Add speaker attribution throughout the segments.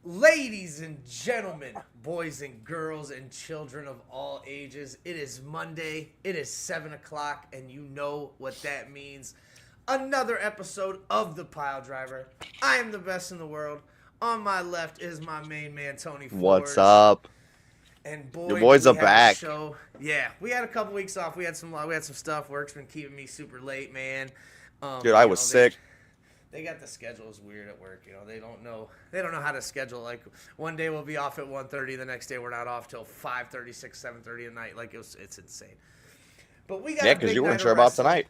Speaker 1: Ladies and gentlemen, boys and girls, and children of all ages, it is Monday, it is 7 o'clock, and you know what that means. Another episode of The Piledriver. I am the best in the world. On my left is my main man, Tony Forge.
Speaker 2: What's up?
Speaker 1: And boy,
Speaker 2: Your boys
Speaker 1: we
Speaker 2: are
Speaker 1: have
Speaker 2: back.
Speaker 1: A show. Yeah, we had a couple weeks off. We had some stuff. Work's been keeping me super late, man.
Speaker 2: Dude, I was sick.
Speaker 1: They got the schedules weird at work. They don't know how to schedule. Like one day we'll be off at 1:30, the next day we're not off till 5:30, 6, 7:30 at night. Like it's insane. But we got
Speaker 2: because you weren't sure about tonight.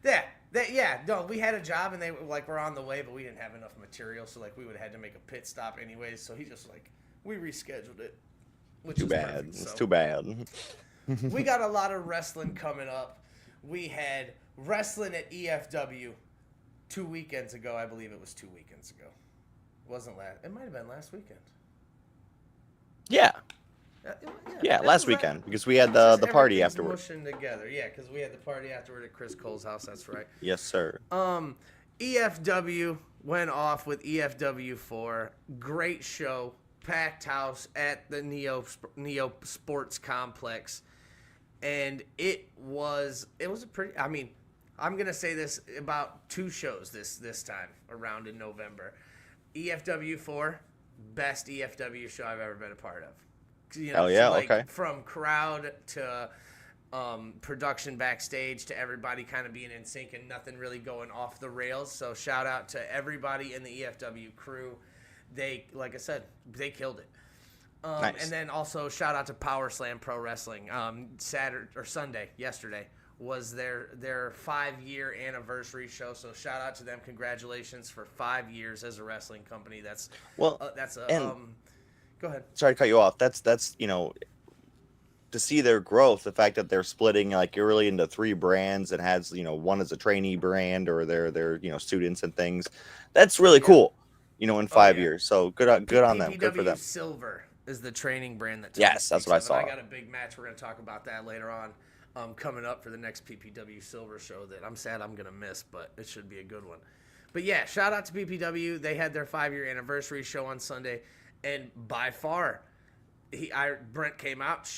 Speaker 1: No, we had a job and they were on the way, but we didn't have enough material, so we would have had to make a pit stop anyways. So he just we rescheduled it, which
Speaker 2: Too
Speaker 1: is
Speaker 2: bad.
Speaker 1: perfect,
Speaker 2: It's
Speaker 1: so.
Speaker 2: too bad.
Speaker 1: We got a lot of wrestling coming up. We had wrestling at EFW 2 weekends ago. I believe it was 2 weekends ago. It wasn't last. It might have been last weekend.
Speaker 2: Yeah,
Speaker 1: Yeah,
Speaker 2: last weekend because we had the party afterward.
Speaker 1: Mushing together, yeah, because we had the party afterward at Chris Cole's house. That's right.
Speaker 2: Yes, sir.
Speaker 1: EFW went off with EFW 4. Great show, packed house at the Neo Sports Complex, and it was a pretty. I mean, I'm gonna say this about 2 shows this time around in November. EFW 4, best EFW show I've ever been a part of.
Speaker 2: Okay.
Speaker 1: From crowd to production backstage to everybody kind of being in sync and nothing really going off the rails. So shout out to everybody in the EFW crew. They, like I said, they killed it.
Speaker 2: Nice.
Speaker 1: And then also shout out to Power Slam Pro Wrestling. Sunday, yesterday, was their 5-year anniversary show. So shout out to them. Congratulations for 5 years as a wrestling company. Go ahead.
Speaker 2: Sorry to cut you off. That's to see their growth, the fact that they're splitting really into 3 brands and has one is a trainee brand or their students and things. That's really cool. In 5 years. So good on them. Good for them.
Speaker 1: Silver is the training brand that.
Speaker 2: Yes, that's what I saw.
Speaker 1: I got a big match. We're going to talk about that later on. Coming up for the next PPW Silver show that I'm sad I'm going to miss, but it should be a good one. But yeah, shout out to PPW. They had their 5-year anniversary show on Sunday, and by far, Brent came out,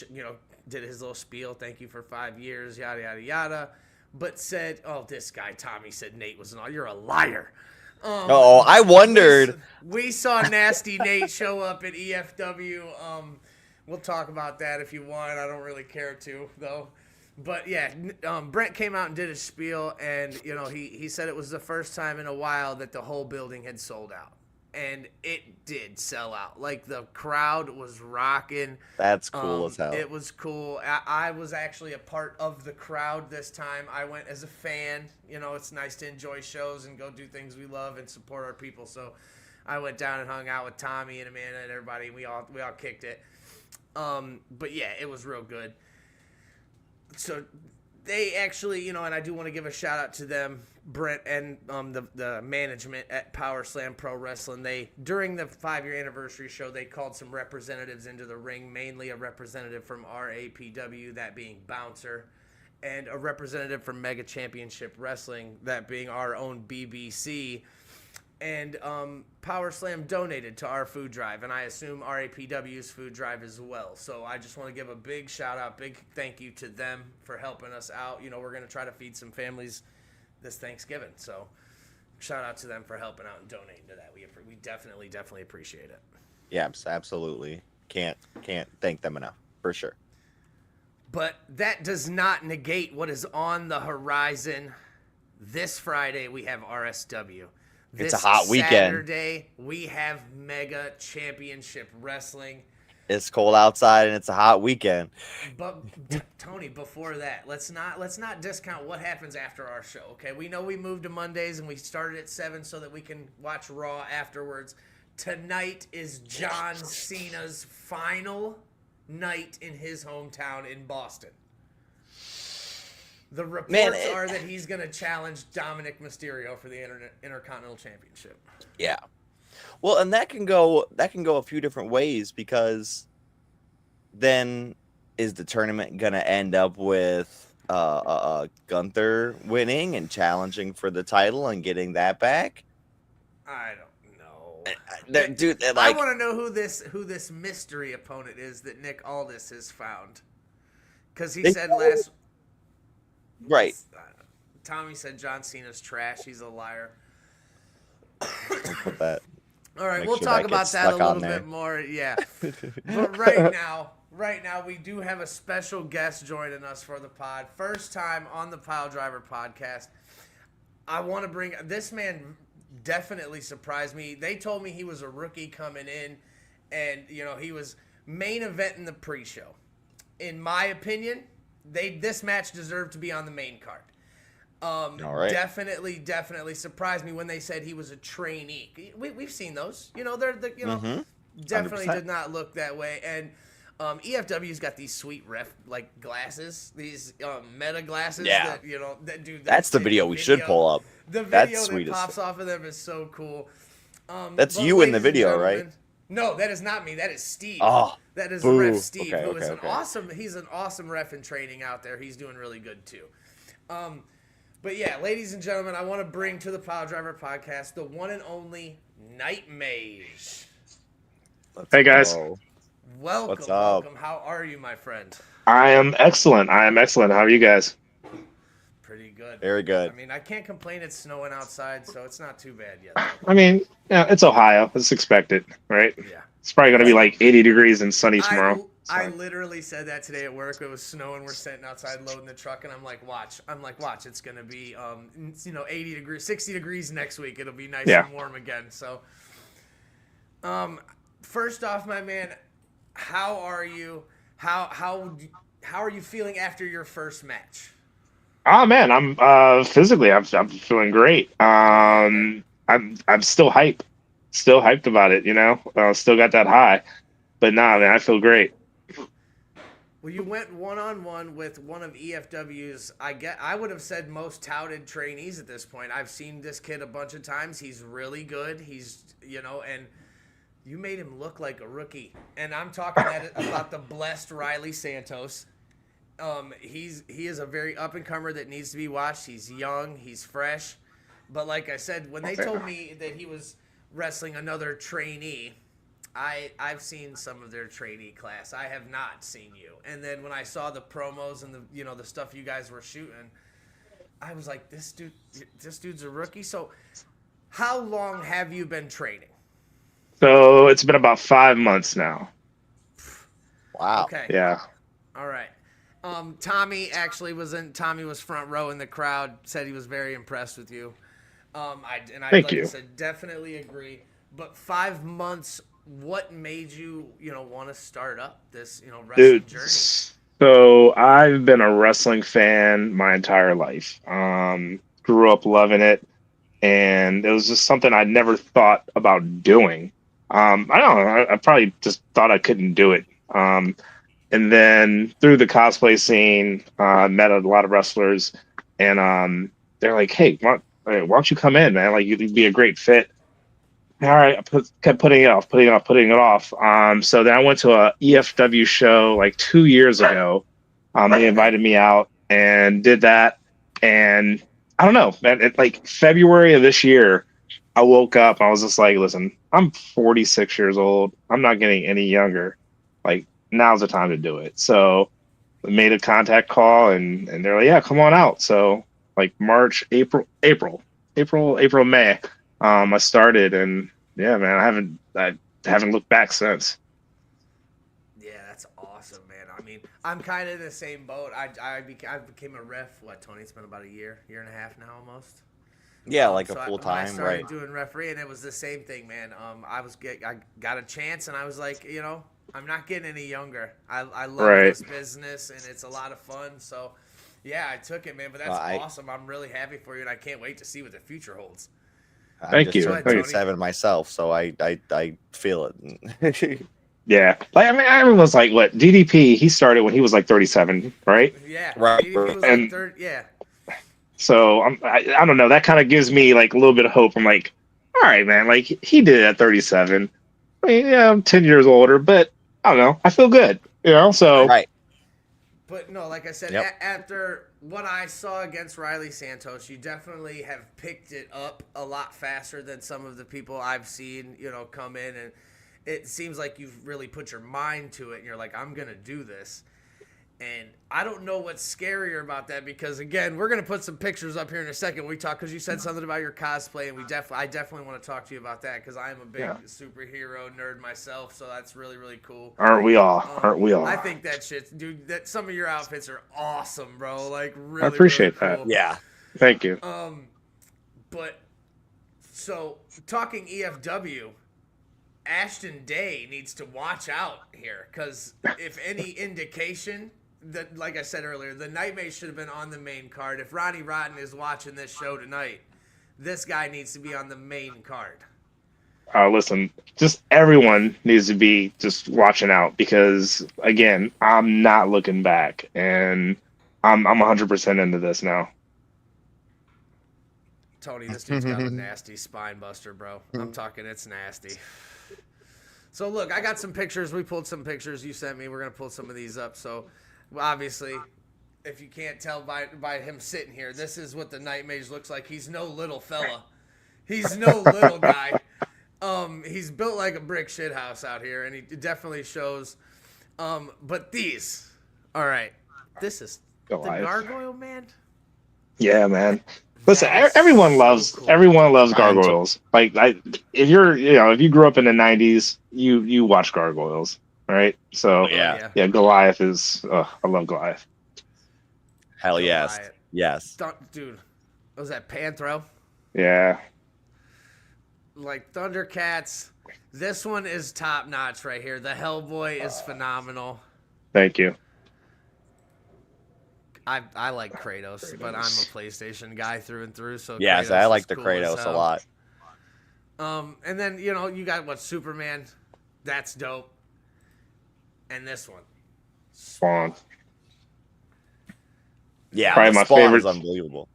Speaker 1: did his little spiel, thank you for 5 years, yada, yada, yada, but said, this guy, Tommy, said Nate was you're a liar.
Speaker 2: I wondered.
Speaker 1: We saw Nasty Nate show up at EFW. We'll talk about that if you want. I don't really care to, though. But yeah, Brent came out and did his spiel, and he said it was the first time in a while that the whole building had sold out, and it did sell out. The crowd was rocking.
Speaker 2: That's cool as hell.
Speaker 1: It was cool. I was actually a part of the crowd this time. I went as a fan. It's nice to enjoy shows and go do things we love and support our people. So I went down and hung out with Tommy and Amanda and everybody. We all kicked it. But yeah, it was real good. So they actually, and I do want to give a shout out to them, Brent and the management at Power Slam Pro Wrestling. During the 5-year anniversary show, they called some representatives into the ring, mainly a representative from RAPW, that being Bouncer, and a representative from Mega Championship Wrestling, that being our own BBC. And Power Slam donated to our food drive, and I assume RAPW's food drive as well. So I just want to give a big shout out, big thank you to them for helping us out. We're going to try to feed some families this Thanksgiving. So shout out to them for helping out and donating to that. We definitely appreciate it.
Speaker 2: Yeah, absolutely. Can't thank them enough, for sure.
Speaker 1: But that does not negate what is on the horizon. This Friday, we have RSW.
Speaker 2: It's a hot weekend.
Speaker 1: Saturday, we have Mega Championship Wrestling.
Speaker 2: It's cold outside and it's a hot weekend.
Speaker 1: But Tony, before that, let's not discount what happens after our show. Okay, we know we moved to Mondays and we started at 7 so that we can watch Raw afterwards. Tonight is John Cena's final night in his hometown in Boston. The reports are that he's going to challenge Dominic Mysterio for the Intercontinental Championship.
Speaker 2: Yeah. Well, and that can go a few different ways, because then is the tournament going to end up with Gunther winning and challenging for the title and getting that back?
Speaker 1: I don't know.
Speaker 2: dude,
Speaker 1: I
Speaker 2: like,
Speaker 1: want to know who this mystery opponent is that Nick Aldis has found. Because he said last...
Speaker 2: Right.
Speaker 1: Tommy said John Cena's trash. He's a liar.
Speaker 2: Put that.
Speaker 1: All right,
Speaker 2: Make
Speaker 1: we'll
Speaker 2: sure
Speaker 1: talk
Speaker 2: that
Speaker 1: about
Speaker 2: gets
Speaker 1: that a
Speaker 2: stuck on
Speaker 1: little
Speaker 2: there.
Speaker 1: bit more. Yeah. But right now, we do have a special guest joining us for the pod. First time on the Piledriver podcast. I want to bring... This man definitely surprised me. They told me he was a rookie coming in, and, you know, he was main event in the pre-show. In my opinion, this match deserved to be on the main card.
Speaker 2: All right.
Speaker 1: Definitely surprised me when they said he was a trainee. We've seen those. You know, definitely
Speaker 2: 100%.
Speaker 1: did not look that way. And EFW's got these sweet ref glasses, these meta glasses.
Speaker 2: Yeah.
Speaker 1: That do.
Speaker 2: That's the video we should pull up.
Speaker 1: The
Speaker 2: That's
Speaker 1: video
Speaker 2: sweet
Speaker 1: that
Speaker 2: as
Speaker 1: pops off of them is so cool.
Speaker 2: That's
Speaker 1: but
Speaker 2: you in the
Speaker 1: ladies and
Speaker 2: video,
Speaker 1: gentlemen-
Speaker 2: right?
Speaker 1: No, that is not me. That is Steve.
Speaker 2: Oh,
Speaker 1: that is
Speaker 2: boo.
Speaker 1: ref Steve,
Speaker 2: Okay,
Speaker 1: who is
Speaker 2: okay.
Speaker 1: he's an awesome ref in training out there. He's doing really good too. But yeah, ladies and gentlemen, I want to bring to the Piledriver podcast the one and only Knightmage.
Speaker 3: Hey, guys.
Speaker 2: Go.
Speaker 1: Welcome,
Speaker 2: What's up?
Speaker 1: welcome. How are you, my friend?
Speaker 3: I am excellent. How are you guys?
Speaker 1: Pretty good.
Speaker 2: Very good.
Speaker 1: I mean, I can't complain. It's snowing outside, so it's not too bad yet.
Speaker 3: I mean, yeah, it's Ohio. It's expected, right?
Speaker 1: Yeah.
Speaker 3: It's probably going to be like 80 degrees and sunny tomorrow.
Speaker 1: I literally said that today at work. It was snowing. We're sitting outside loading the truck, and I'm like, watch. It's gonna be 80 degrees, 60 degrees next week. It'll be nice and warm again. So, first off, my man, how are you? How are you feeling after your first match?
Speaker 3: Oh man, I'm physically I'm feeling great. I'm still hyped about it. Still got that high, but nah, man, I feel great.
Speaker 1: Well, you went one-on-one with one of EFW's, I would have said most touted trainees at this point. I've seen this kid a bunch of times. He's really good. He's, and you made him look like a rookie. And I'm talking about the blessed Riley Santos. He is a very up-and-comer that needs to be watched. He's young. He's fresh. But like I said, when they told me that he was wrestling another trainee, I've seen some of their trainee class. I have not seen you. And then when I saw the promos and the stuff you guys were shooting, I was like, this dude's a rookie. So how long have you been training?
Speaker 3: So it's been about 5 months now.
Speaker 2: Wow.
Speaker 1: Okay.
Speaker 3: Yeah.
Speaker 1: All right. Tommy was front row in the crowd, said he was very impressed with you.
Speaker 3: Thank you.
Speaker 1: I said, definitely agree. But 5 months, what made you, want to start up this, wrestling journey?
Speaker 3: So I've been a wrestling fan my entire life. Grew up loving it, and it was just something I never thought about doing. I don't know. I probably just thought I couldn't do it. And then through the cosplay scene, met a lot of wrestlers, and they're like, "Hey, why don't you come in, man? Like, you'd be a great fit." All right, I kept putting it off. So then I went to a EFW show like 2 years ago. They invited me out and did that. And I don't know, man, like February of this year, I woke up. I was just like, listen, I'm 46 years old. I'm not getting any younger. Like, now's the time to do it. So I made a contact call, and they're like, yeah, come on out. So like March, April, May. I started, and yeah, man, I haven't looked back since.
Speaker 1: Yeah, that's awesome, man. I mean, I'm kind of in the same boat. I became a ref. Tony? It's been about a year and a half now, almost.
Speaker 2: Yeah, like
Speaker 1: so
Speaker 2: a full
Speaker 1: I
Speaker 2: time,
Speaker 1: started
Speaker 2: right?
Speaker 1: doing referee, and it was the same thing, man. I got a chance, and I was like, I'm not getting any younger. I love this business, and it's a lot of fun. So, yeah, I took it, man. But that's awesome. I'm really happy for you, and I can't wait to see what the future holds.
Speaker 3: Thank you.
Speaker 2: I'm 37 myself, so I feel it.
Speaker 3: Yeah, like everyone's like, what DDP? He started when he was like 37, right?
Speaker 1: Yeah,
Speaker 2: right.
Speaker 1: DDP was
Speaker 3: And
Speaker 1: like 30, yeah.
Speaker 3: So I don't know. That kind of gives me like a little bit of hope. I'm like, all right, man. Like he did it at 37. I mean, yeah, I'm 10 years older, but I don't know. I feel good, So
Speaker 2: right.
Speaker 1: But no, like I said, after what I saw against Riley Santos, you definitely have picked it up a lot faster than some of the people I've seen, come in. And it seems like you've really put your mind to it. And you're like, I'm going to do this. And I don't know what's scarier about that because, again, we're going to put some pictures up here in a second when we talk because you said something about your cosplay, and I definitely want to talk to you about that because I am a big superhero nerd myself, so that's really, really cool.
Speaker 3: Aren't we all? Aren't we all?
Speaker 1: I think that shit, dude, that some of your outfits are awesome, bro. Like, really,
Speaker 3: I appreciate
Speaker 1: really
Speaker 3: that.
Speaker 1: cool.
Speaker 2: Yeah.
Speaker 3: Thank you.
Speaker 1: But, so, talking EFW, Ashton Day needs to watch out here because if any indication... like I said earlier, the Knightmage should have been on the main card. If Ronnie Rotten is watching this show tonight, this guy needs to be on the main card.
Speaker 3: Listen, just everyone needs to be just watching out because, again, I'm not looking back, and I'm 100% into this now.
Speaker 1: Tony, this dude's got a nasty spine buster, bro. I'm talking, it's nasty. So, look, I got some pictures. We pulled some pictures you sent me. We're going to pull some of these up, so... Obviously, if you can't tell by him sitting here, this is what the Knightmage looks like. He's no little fella. He's no little guy. He's built like a brick shit house out here, and he definitely shows. But these, all right, this is the Gargoyle Man.
Speaker 3: Yeah, man. Listen, everyone loves gargoyles. Like, if you grew up in the '90s, you watch gargoyles. Right, so yeah, Goliath is. I love Goliath.
Speaker 2: Hell yes, yes.
Speaker 1: Dude, was that Panthro?
Speaker 3: Yeah.
Speaker 1: Like Thundercats, this one is top notch right here. The Hellboy is phenomenal.
Speaker 3: Thank you.
Speaker 1: I like Kratos, but I'm a PlayStation guy through and through. So
Speaker 2: yes,
Speaker 1: Kratos
Speaker 2: I like the
Speaker 1: cool
Speaker 2: Kratos a lot.
Speaker 1: And then you got Superman, that's dope. And this one,
Speaker 3: Spawn.
Speaker 2: Yeah,
Speaker 3: probably my
Speaker 2: Spawn
Speaker 3: favorite.
Speaker 2: Is unbelievable.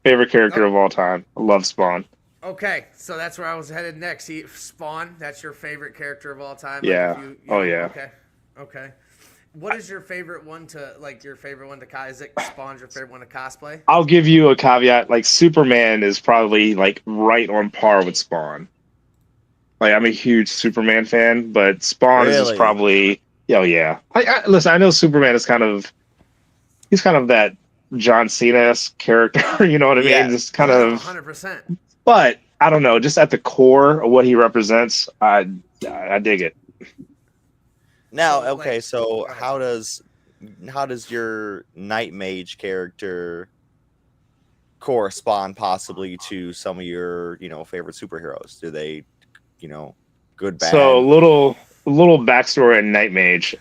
Speaker 3: Favorite character of all time. I love Spawn.
Speaker 1: Okay, so that's where I was headed next. Spawn, that's your favorite character of all time.
Speaker 3: Yeah. Yeah.
Speaker 1: Okay. What is your favorite one to is it Spawn's your favorite one to cosplay?
Speaker 3: I'll give you a caveat. Like, Superman is probably like right on par with Spawn. Like, I'm a huge Superman fan, but Spawn is just probably. Oh yeah. Listen, I know Superman is he's kind of that John Cena-esque character, you know what I mean? Just kind of
Speaker 1: 100%.
Speaker 3: But I don't know, just at the core of what he represents, I dig it.
Speaker 2: Now, okay, so how does your Knightmage character correspond possibly to some of your, favorite superheroes? Do they, good, bad?
Speaker 3: So a little backstory on Knightmage.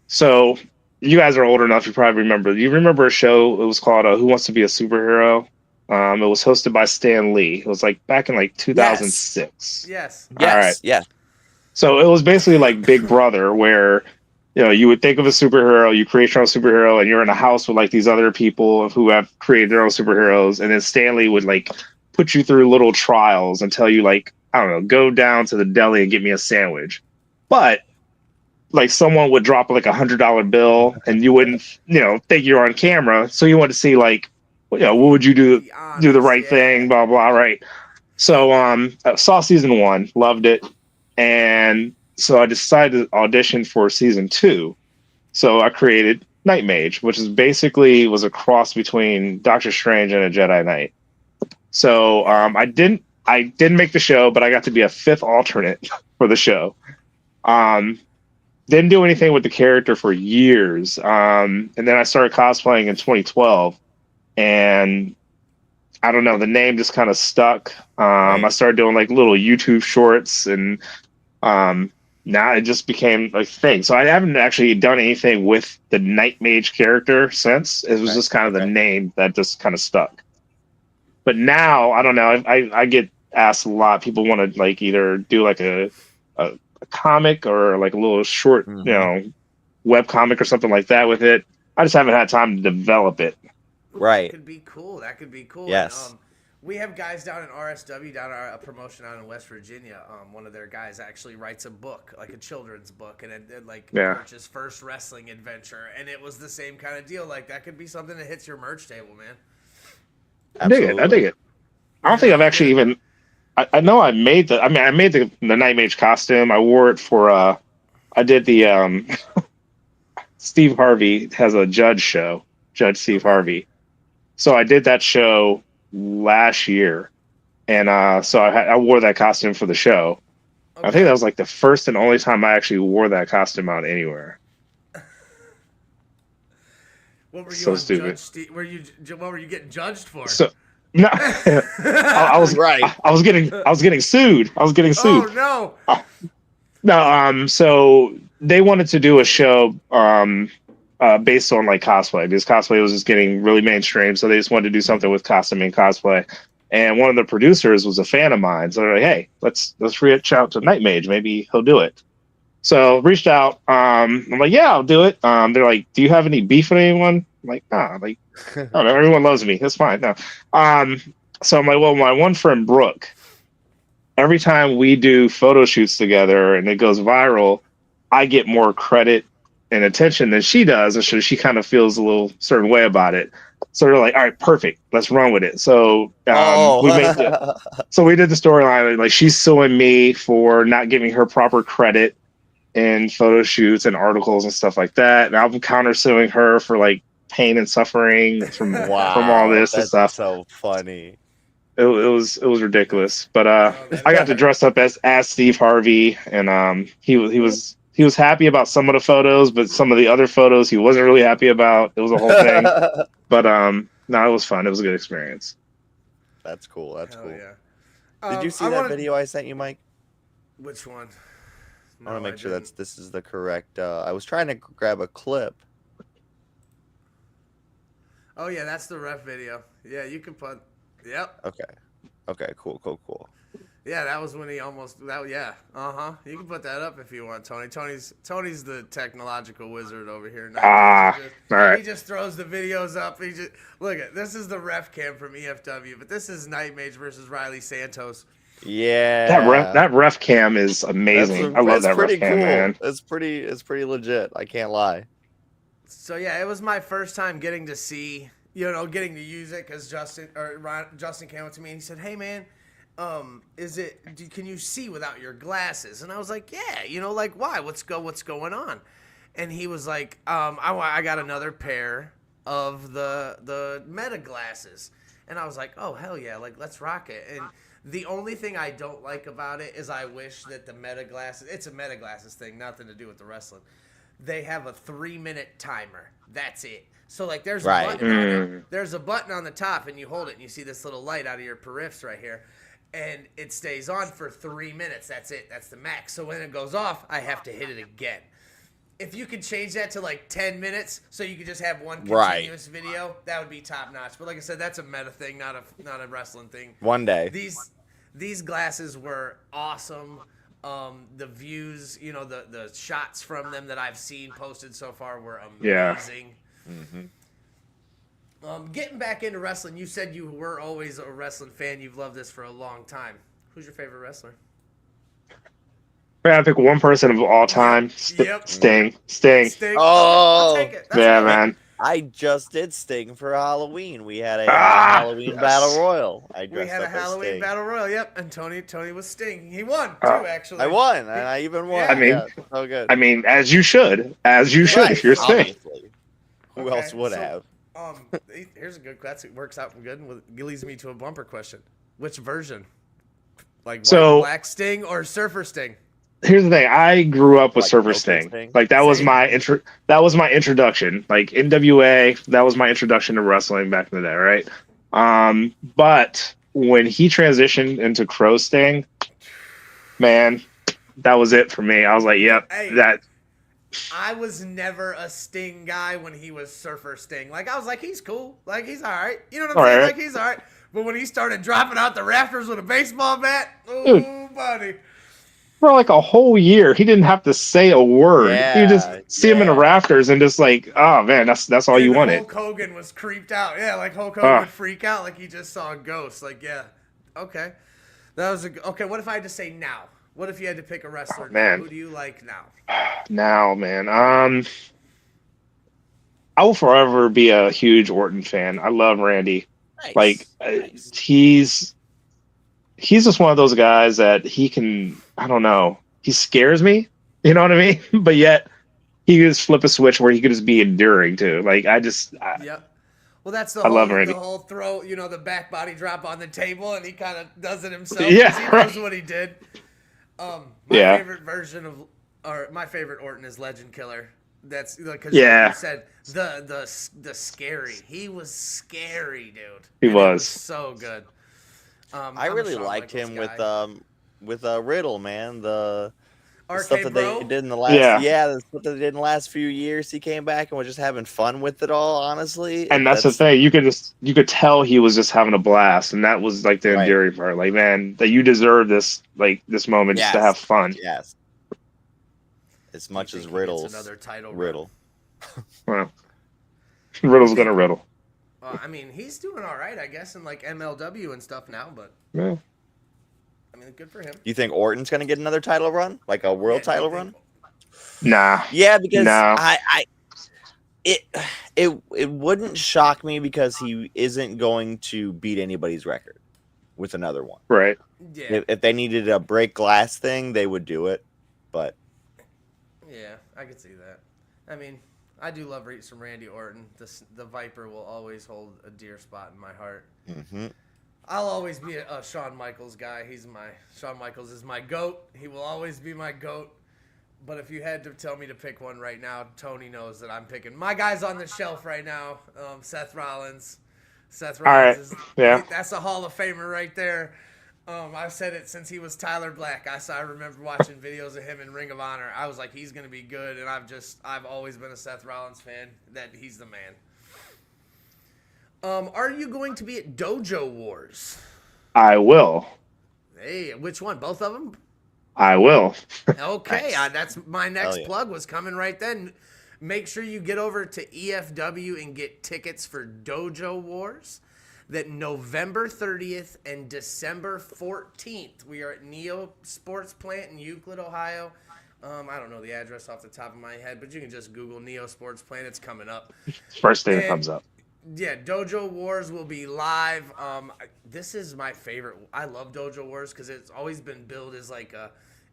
Speaker 3: So you guys are old enough, you probably remember. You remember a show? It was called Who Wants to Be a Superhero? It was hosted by Stan Lee. It was like back in 2006.
Speaker 1: Yes.
Speaker 3: All right.
Speaker 2: Yeah.
Speaker 3: So it was basically like Big Brother, where you would think of a superhero, you create your own superhero, and you're in a house with like these other people who have created their own superheroes, and then Stan Lee would like put you through little trials and tell you like, I don't know, go down to the deli and get me a sandwich. But like someone would drop like $100 bill and you wouldn't, think you're on camera. So you want to see like, what would you do the right thing, blah, blah, right. So I saw season 1, loved it. And so I decided to audition for season 2. So I created Knightmage, which is basically was a cross between Doctor Strange and a Jedi Knight. So I didn't make the show, but I got to be a 5th alternate for the show. Didn't do anything with the character for years. And then I started cosplaying in 2012. And I don't know, the name just kind of stuck. I started doing like little YouTube shorts, and now it just became a thing. So I haven't actually done anything with the Knightmage character since. It was just kind of the name that just kind of stuck. But now, I don't know, I get asked a lot. People want to like either do like a comic or like a little short, web comic or something like that with it. I just haven't had time to develop it.
Speaker 2: Right.
Speaker 1: That could be cool.
Speaker 2: Yes.
Speaker 1: We have guys down in RSW, down at a promotion out in West Virginia. One of their guys actually writes a book, like a children's book, and it like his first wrestling adventure, and it was the same kind of deal. Like that could be something that hits your merch table, man.
Speaker 2: Absolutely.
Speaker 3: I dig it. I don't think I've actually even. I know I made the. I mean, I made the Knightmage costume. I wore it for. I did the. Steve Harvey has a Judge show, Judge Steve Harvey. So I did that show last year, and so I wore that costume for the show. Okay. I think that was like the first and only time I actually wore that costume out anywhere.
Speaker 1: What were you
Speaker 3: so stupid?
Speaker 1: What were you getting judged for?
Speaker 3: So, no, I was
Speaker 2: right.
Speaker 3: I was getting sued.
Speaker 1: Oh no.
Speaker 3: No. So they wanted to do a show based on like cosplay, because cosplay was just getting really mainstream. So they just wanted to do something with costuming cosplay. And one of the producers was a fan of mine. So they're like, hey, let's reach out to Knightmage. Maybe he'll do it. So reached out. I'm like, yeah, I'll do it. They're like, do you have any beef with anyone? I'm like, nah, like, oh, no, everyone loves me. That's fine. No. So I'm like, well, my one friend, Brooke, every time we do photo shoots together and it goes viral, I get more credit and attention than she does. And so she kind of feels a little certain way about it. So they're like, all right, perfect. Let's run with it. So we did the storyline. Like, she's suing me for not giving her proper credit in photo shoots and articles and stuff like that. And I'm countersuing her for like pain and suffering from all this and stuff.
Speaker 2: So funny.
Speaker 3: It was ridiculous. But I got to dress up as Steve Harvey, and he was happy about some of the photos, but some of the other photos he wasn't really happy about. It was a whole thing. But no, it was fun. It was a good experience.
Speaker 2: That's cool. That's cool.
Speaker 1: Yeah.
Speaker 2: Did you see that video I sent you, Mike?
Speaker 1: Which one?
Speaker 2: I want to make sure this is the correct. I was trying to grab a clip.
Speaker 1: Oh yeah, that's the ref video. Yeah, you can put. Yep.
Speaker 2: Okay. Cool.
Speaker 1: Yeah, that was when he almost. Yeah. You can put that up if you want, Tony. Tony's the technological wizard over here.
Speaker 3: All right.
Speaker 1: He just throws the videos up. Look at this is the ref cam from EFW, but this is Knightmage versus Riley Santos.
Speaker 2: Yeah.
Speaker 3: That ref cam is amazing. I love that ref cam, man.
Speaker 2: It's pretty legit. I can't lie.
Speaker 1: So yeah, it was my first time getting to see, getting to use it, because Justin came up to me and he said, "Hey man, can you see without your glasses?" And I was like, "Yeah, like why? What's going on?" And he was like, "I got another pair of the MEGA glasses," and I was like, "Oh hell yeah, like let's rock it." And the only thing I don't like about it is I wish that the MEGA glasses, it's a MEGA glasses thing, nothing to do with the wrestling. They have a 3-minute timer. That's it. So like there's a button on it. There's a button on the top and you hold it and you see this little light out of your periffs right here. And it stays on for 3 minutes. That's it. That's the max. So when it goes off, I have to hit it again. If you could change that to like 10 minutes so you could just have one continuous video, that would be top notch. But like I said, that's a meta thing, not a wrestling thing.
Speaker 2: One day.
Speaker 1: These glasses were awesome. The views, the shots from them that I've seen posted so far were amazing.
Speaker 2: Yeah.
Speaker 1: Getting back into wrestling, you said you were always a wrestling fan. You've loved this for a long time. Who's your favorite wrestler?
Speaker 3: I pick one person of all time. Sting.
Speaker 2: Oh,
Speaker 1: I'll take it.
Speaker 3: Man.
Speaker 2: I just did Sting for Halloween. We had a Halloween battle royal.
Speaker 1: We had a Halloween battle royal. Yep, and Tony was Sting. He won too, actually.
Speaker 2: I won, and I even won.
Speaker 1: Yeah.
Speaker 2: So good.
Speaker 3: I mean, as you should if you're Sting.
Speaker 2: Who else would have?
Speaker 1: Here's a good. That works out good. It leads me to a bumper question. Which version? Like Black Sting or Surfer Sting?
Speaker 3: Here's the thing. I grew up with Surfer Sting. Like that was my introduction. Like NWA, that was my introduction to wrestling back in the day, right? But when he transitioned into Crow Sting, man, that was it for me. I was like, yep, that.
Speaker 1: I was never a Sting guy when he was Surfer Sting. Like I was like, he's cool. Like he's all right. You know what I'm saying? Like he's all right. But when he started dropping out the rafters with a baseball bat, buddy.
Speaker 3: for like a whole year, he didn't have to say a word. You just
Speaker 2: Yeah,
Speaker 3: see him in the
Speaker 2: yeah.
Speaker 3: rafters and just like, oh man, that's all you
Speaker 1: And
Speaker 3: wanted.
Speaker 1: Hulk Hogan was creeped out. Yeah, like Hulk Hogan
Speaker 3: Uh,
Speaker 1: would freak out like he just saw a ghost. Like, yeah, okay, that was okay. What if I had to say now? What if you had to pick a wrestler now?
Speaker 3: man,
Speaker 1: Who do you like now?
Speaker 3: now man, I will forever be a huge Orton fan. I love Randy. Like
Speaker 2: Nice, nice.
Speaker 3: he's just one of those guys that he can. I don't know. He scares me. You know what I mean? But yet he can just flip a switch where he could just be enduring too. Like
Speaker 1: Yep. Well, that's
Speaker 3: I love
Speaker 1: the
Speaker 3: Randy.
Speaker 1: whole throw, the back body drop on the table, and he kind of does it himself because
Speaker 3: Yeah,
Speaker 1: he
Speaker 3: right.
Speaker 1: knows what he did. My
Speaker 3: Yeah,
Speaker 1: favorite version of, or my favorite Orton is Legend Killer. That's because, like
Speaker 3: yeah.
Speaker 1: you said, the scary. He was scary, dude,
Speaker 3: He
Speaker 1: and it was
Speaker 3: was.
Speaker 1: so good.
Speaker 2: I
Speaker 1: I'm a
Speaker 2: really
Speaker 1: Shawn
Speaker 2: liked
Speaker 1: Michaels
Speaker 2: him
Speaker 1: guy.
Speaker 2: with Riddle, man. The stuff
Speaker 1: RK
Speaker 2: that they
Speaker 1: Bro.
Speaker 2: did in the
Speaker 3: Yeah,
Speaker 2: the stuff that they did in the last few years. He came back and was just having fun with it all. Honestly,
Speaker 3: and that's the
Speaker 2: that's
Speaker 3: thing. You could tell he was just having a blast, and that was like the
Speaker 2: right.
Speaker 3: endearing part. Like, man, that you deserve this moment just to
Speaker 2: Yes,
Speaker 3: have fun.
Speaker 2: yes. As
Speaker 1: Do you
Speaker 2: much as
Speaker 1: think he gets
Speaker 2: Riddle's
Speaker 1: another title run?
Speaker 2: Riddle.
Speaker 3: Well,
Speaker 1: You
Speaker 3: Riddle's
Speaker 1: think?
Speaker 3: gonna riddle.
Speaker 1: I mean, he's doing all right, I guess, in like MLW and stuff now. But
Speaker 3: Yeah.
Speaker 1: I mean, good for him.
Speaker 2: You think Orton's gonna get another title run, like a world
Speaker 1: Yeah. Do you
Speaker 2: title
Speaker 1: think?
Speaker 2: run?
Speaker 3: Nah,
Speaker 2: Yeah, because
Speaker 3: nah.
Speaker 2: it it wouldn't shock me because he isn't going to beat anybody's record with another one.
Speaker 3: Right.
Speaker 1: Yeah.
Speaker 2: If they needed a break glass thing, they would do it. But
Speaker 1: Yeah, I could see that. I mean, I do love some Randy Orton. The Viper will always hold a dear spot in my heart.
Speaker 2: mhm.
Speaker 1: I'll always be a Shawn Michaels guy. Shawn Michaels is my GOAT. He will always be my GOAT. But if you had to tell me to pick one right now, Tony knows that I'm picking. My guy's on the shelf right now, Seth Rollins. Seth
Speaker 3: All right.
Speaker 1: Rollins
Speaker 3: Yeah.
Speaker 1: that's a Hall of Famer right there. I've said it since he was Tyler Black. I remember watching videos of him in Ring of Honor. I was like, he's gonna be good, and I've always been a Seth Rollins fan. That he's the man. Are you going to be at Dojo Wars?
Speaker 3: I will.
Speaker 1: Hey, which one? Both of them?
Speaker 3: I will.
Speaker 1: Okay,
Speaker 2: Nice.
Speaker 1: that's my next
Speaker 2: Hell yeah.
Speaker 1: plug was coming right then. Make sure you get over to EFW and get tickets for Dojo Wars. That November 30th and December 14th. We are at Neo Sports Plant in Euclid, Ohio. I don't know the address off the top of my head, but you can just Google Neo Sports Plant. It's coming up.
Speaker 3: First thing that
Speaker 1: And-
Speaker 3: comes up.
Speaker 1: Yeah, Dojo Wars will be live. This is my favorite. I love Dojo Wars because it's always been billed as like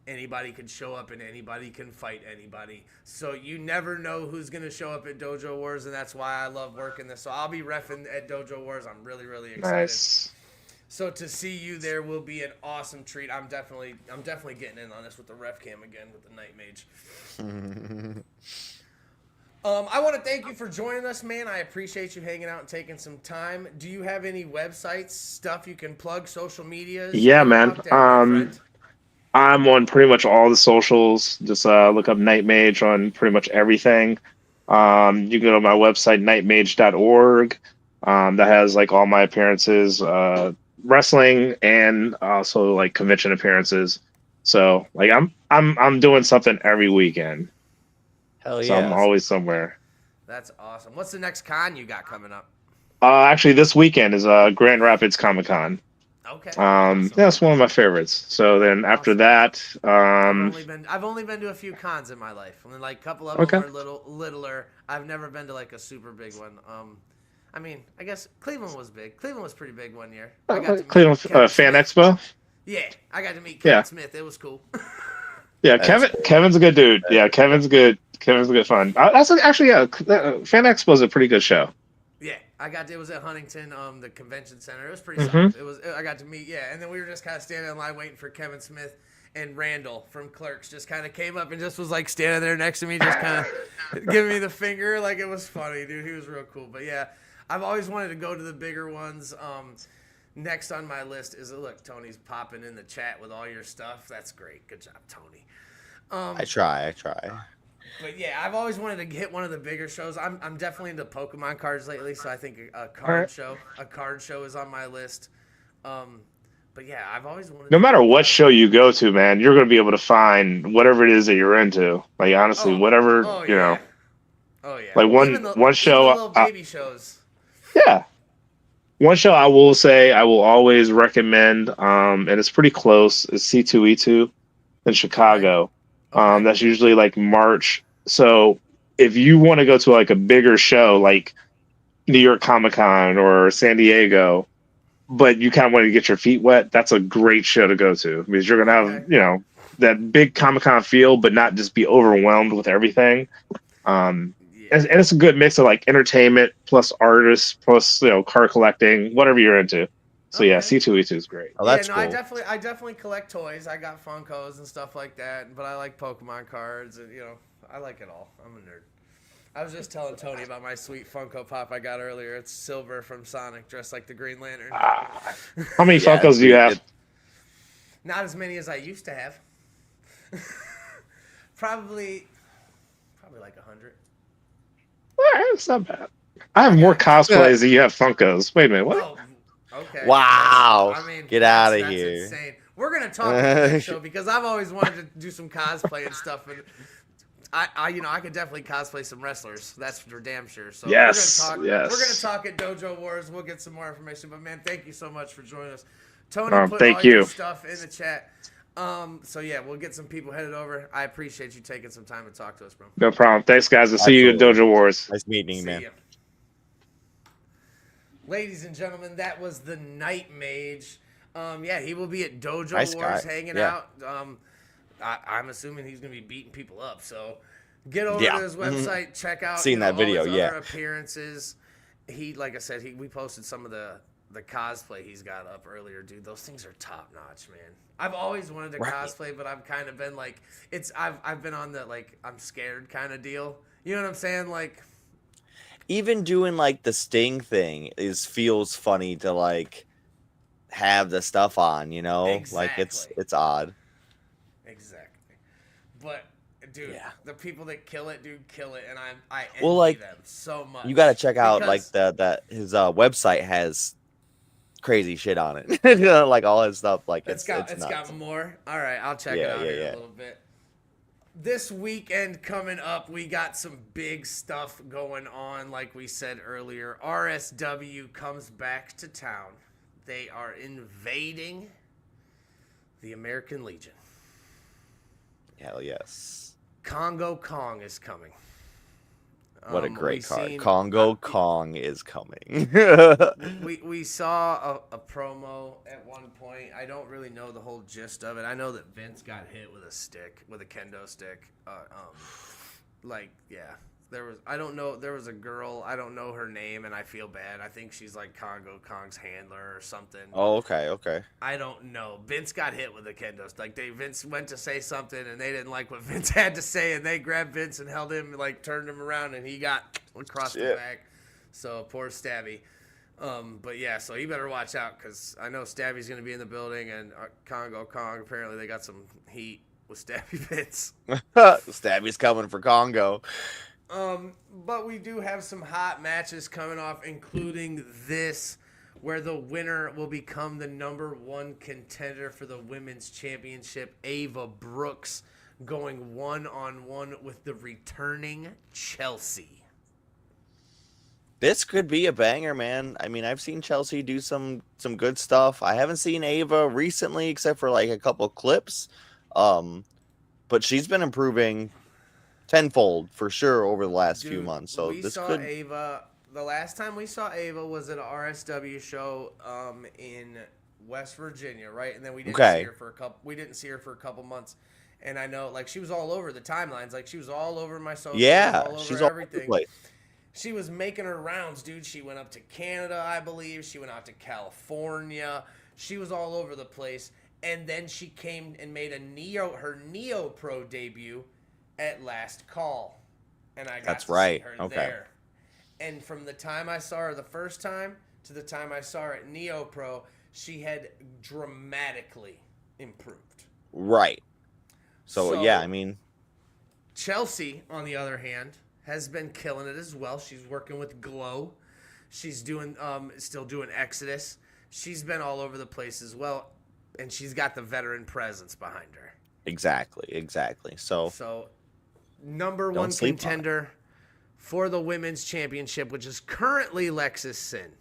Speaker 1: anybody can show up and anybody can fight anybody. So you never know who's going to show up at Dojo Wars, and that's why I love working this. So I'll be reffing at Dojo Wars. I'm really, really excited.
Speaker 3: Nice.
Speaker 1: So to see you there will be an awesome treat. I'm definitely getting in on this with the ref cam again with the Knightmage. I want to thank you for joining us, man. I appreciate you hanging out and taking some time. Do you have any websites, stuff you can plug, social medias?
Speaker 3: Yeah, man.
Speaker 1: Out there, my friend?
Speaker 3: I'm on pretty much all the socials. Just look up Knightmage on pretty much everything. You can go to my website, knightmage.org. That has like all my appearances, wrestling and also like convention appearances. So like I'm doing something every weekend.
Speaker 2: Hell
Speaker 3: So I'm
Speaker 2: yeah.
Speaker 3: always somewhere.
Speaker 1: That's awesome. What's the next con you got coming up?
Speaker 3: Actually, this weekend is Grand Rapids Comic Con.
Speaker 1: Okay. Awesome.
Speaker 3: That's one of my favorites. So then after
Speaker 1: Awesome.
Speaker 3: that,
Speaker 1: I've only been to a few cons in my life. I mean, like a couple of
Speaker 3: Okay.
Speaker 1: them are littler. I've never been to like a super big one. I mean, I guess Cleveland was big. Cleveland was pretty big one year. I got to meet
Speaker 3: Cleveland
Speaker 1: Kevin
Speaker 3: Fan
Speaker 1: Smith.
Speaker 3: Expo.
Speaker 1: Yeah, I got to meet Kevin
Speaker 3: Yeah.
Speaker 1: Smith. It was cool.
Speaker 3: Yeah,
Speaker 2: That's cool.
Speaker 3: Kevin's a good dude. Yeah, Kevin's good. Kevin's a good fun. That's actually Fan Expo is a pretty good show.
Speaker 1: Yeah, it was at Huntington, the convention center. It was pretty
Speaker 3: Mhm.
Speaker 1: solid. I got to meet, and then we were just kind of standing in line waiting for Kevin Smith, and Randall from Clerks just kind of came up and just was like standing there next to me, just kind of giving me the finger. Like, it was funny, dude. He was real cool. But yeah, I've always wanted to go to the bigger ones. Next on my list is, look, Tony's popping in the chat with all your stuff. That's great. Good job, Tony.
Speaker 2: I try.
Speaker 1: But yeah, I've always wanted to hit one of the bigger shows. I'm definitely into Pokemon cards lately, so I think a
Speaker 3: Alright.
Speaker 1: card show is on my list. But yeah, I've always wanted.
Speaker 3: No
Speaker 1: to
Speaker 3: matter
Speaker 1: do
Speaker 3: what
Speaker 1: cosplay.
Speaker 3: show you go to, man, you're going to be able to find whatever it is that you're into. Like honestly, whatever,
Speaker 1: Oh
Speaker 3: you know.
Speaker 1: yeah. Oh yeah.
Speaker 3: Like one
Speaker 1: Even the
Speaker 3: show,
Speaker 1: little baby shows.
Speaker 3: yeah, one show I will say I will always recommend, and it's pretty close, is C2E2 in
Speaker 1: Okay.
Speaker 3: Chicago.
Speaker 1: Okay.
Speaker 3: That's usually like March. So if you want to go to like a bigger show, like New York Comic Con or San Diego, but you kind of want to get your feet wet, that's a great show to go to because you're gonna have,
Speaker 1: Okay.
Speaker 3: you know, that big Comic Con feel, but not just be overwhelmed with everything. Um,
Speaker 1: Yeah.
Speaker 3: and it's a good mix of like entertainment plus artists plus, you know, car collecting, whatever you're into. So yeah,
Speaker 1: Okay.
Speaker 3: C2E2 is great.
Speaker 2: Oh,
Speaker 1: Yeah,
Speaker 2: that's
Speaker 1: no,
Speaker 2: cool.
Speaker 1: I definitely collect toys. I got Funkos and stuff like that, but I like Pokemon cards and I like it all. I'm a nerd. I was just telling Tony about my sweet Funko Pop I got earlier. It's Silver from Sonic, dressed like the Green Lantern.
Speaker 3: How many
Speaker 2: Yeah,
Speaker 3: Funkos do you have?
Speaker 1: Not as many as I used to have. probably like 100.
Speaker 3: All right, it's not bad. I have more cosplays than you have Funkos. Wait a minute, what?
Speaker 1: Oh, okay.
Speaker 2: Wow. Get outta
Speaker 1: that's
Speaker 2: here.
Speaker 1: insane. We're gonna talk about the next show because I've always wanted to do some cosplay and stuff, and I could definitely cosplay some wrestlers. That's for damn sure. So
Speaker 3: Yes,
Speaker 1: we're gonna
Speaker 3: yes.
Speaker 1: talk at Dojo Wars. We'll get some more information. But man, thank you so much for joining us. Tony, put
Speaker 3: thank
Speaker 1: all your
Speaker 3: you.
Speaker 1: stuff in the chat. So yeah, we'll get some people headed over. I appreciate you taking some time to talk to us, bro.
Speaker 3: No problem. Thanks, guys. I'll see you at
Speaker 2: Absolutely.
Speaker 3: Dojo Wars.
Speaker 2: Nice meeting you,
Speaker 1: See
Speaker 2: man.
Speaker 1: ya. Ladies and gentlemen, that was the Knightmage. Yeah, he will be at Dojo
Speaker 2: Nice
Speaker 1: Wars
Speaker 2: guy.
Speaker 1: hanging
Speaker 2: Yeah.
Speaker 1: out. I'm assuming he's going to be beating people up. So get over
Speaker 2: Yeah.
Speaker 1: to his website, check out
Speaker 2: Seen that
Speaker 1: all
Speaker 2: video,
Speaker 1: his
Speaker 2: yeah.
Speaker 1: other appearances. Like I said, we posted some of the cosplay he's got up earlier, dude. Those things are top notch, man. I've always wanted to
Speaker 2: Right.
Speaker 1: cosplay, but I've kind of been like, I've been on the like I'm scared kind of deal. You know what I'm saying? Like,
Speaker 2: Even doing like the Sting thing feels funny to like have the stuff on, like it's
Speaker 1: Exactly.
Speaker 2: odd.
Speaker 1: exactly. But dude,
Speaker 2: Yeah.
Speaker 1: the people that kill it, dude, kill it, and I envy
Speaker 2: Well, like,
Speaker 1: them so much.
Speaker 2: You got to check out like
Speaker 1: Because-
Speaker 2: that his website has crazy shit on it. Like all his stuff, like
Speaker 1: It's
Speaker 2: nuts.
Speaker 1: got more. All right, I'll check it
Speaker 2: Yeah,
Speaker 1: out
Speaker 2: yeah,
Speaker 1: here
Speaker 2: yeah.
Speaker 1: a little bit. This weekend coming up, we got some big stuff going on. Like we said earlier, RSW comes back to town. They are invading the American Legion.
Speaker 2: Hell yes.
Speaker 1: Congo Kong is coming.
Speaker 2: What a great
Speaker 1: we've
Speaker 2: card.
Speaker 1: seen-
Speaker 2: Congo Kong is coming.
Speaker 1: We saw a promo at one point. I don't really know the whole gist of it. I know that Vince got hit with a kendo stick. There was a girl. I don't know her name, and I feel bad. I think she's like Congo Kong's handler or something.
Speaker 2: Oh, okay.
Speaker 1: I don't know. Vince got hit with a kendo stick. Vince went to say something, and they didn't like what Vince had to say, and they grabbed Vince and held him, like turned him around, and he got across the
Speaker 2: Shit.
Speaker 1: back. So poor Stabby. But yeah, so you better watch out because I know Stabby's going to be in the building, and Congo Kong, apparently they got some heat with Stabby Vince.
Speaker 2: Stabby's coming for Congo.
Speaker 1: But we do have some hot matches coming off, including this, where the winner will become the #1 contender for the women's championship. Ava Brooks going 1-on-1 with the returning Chelsea.
Speaker 2: This could be a banger, man. I mean, I've seen Chelsea do some good stuff. I haven't seen Ava recently, except for like a couple clips. But she's been improving tenfold for sure over the last few months. So this could.
Speaker 1: Ava. The last time we saw Ava was at a RSW show in West Virginia, right? And then we didn't see her for a couple. We didn't see her for a couple months. And I know, like, she was all over the timelines. Like, she was all over my social.
Speaker 2: Yeah,
Speaker 1: all over
Speaker 2: she's all over
Speaker 1: everything.
Speaker 2: the place.
Speaker 1: She was making her rounds, dude. She went up to Canada, I believe. She went out to California. She was all over the place. And then she came and made her Neo Pro debut at Last Call. And I got to see her there. And from the time I saw her the first time to the time I saw her at Neo Pro, she had dramatically improved.
Speaker 2: Right. So yeah, I mean.
Speaker 1: Chelsea, on the other hand, has been killing it as well. She's working with Glow. She's doing still doing Exodus. She's been all over the place as well. and she's got the veteran presence behind her.
Speaker 2: Exactly. So
Speaker 1: number
Speaker 2: Don't
Speaker 1: one
Speaker 2: sleep on it.
Speaker 1: contender for the women's championship, which is currently Lexis Sin.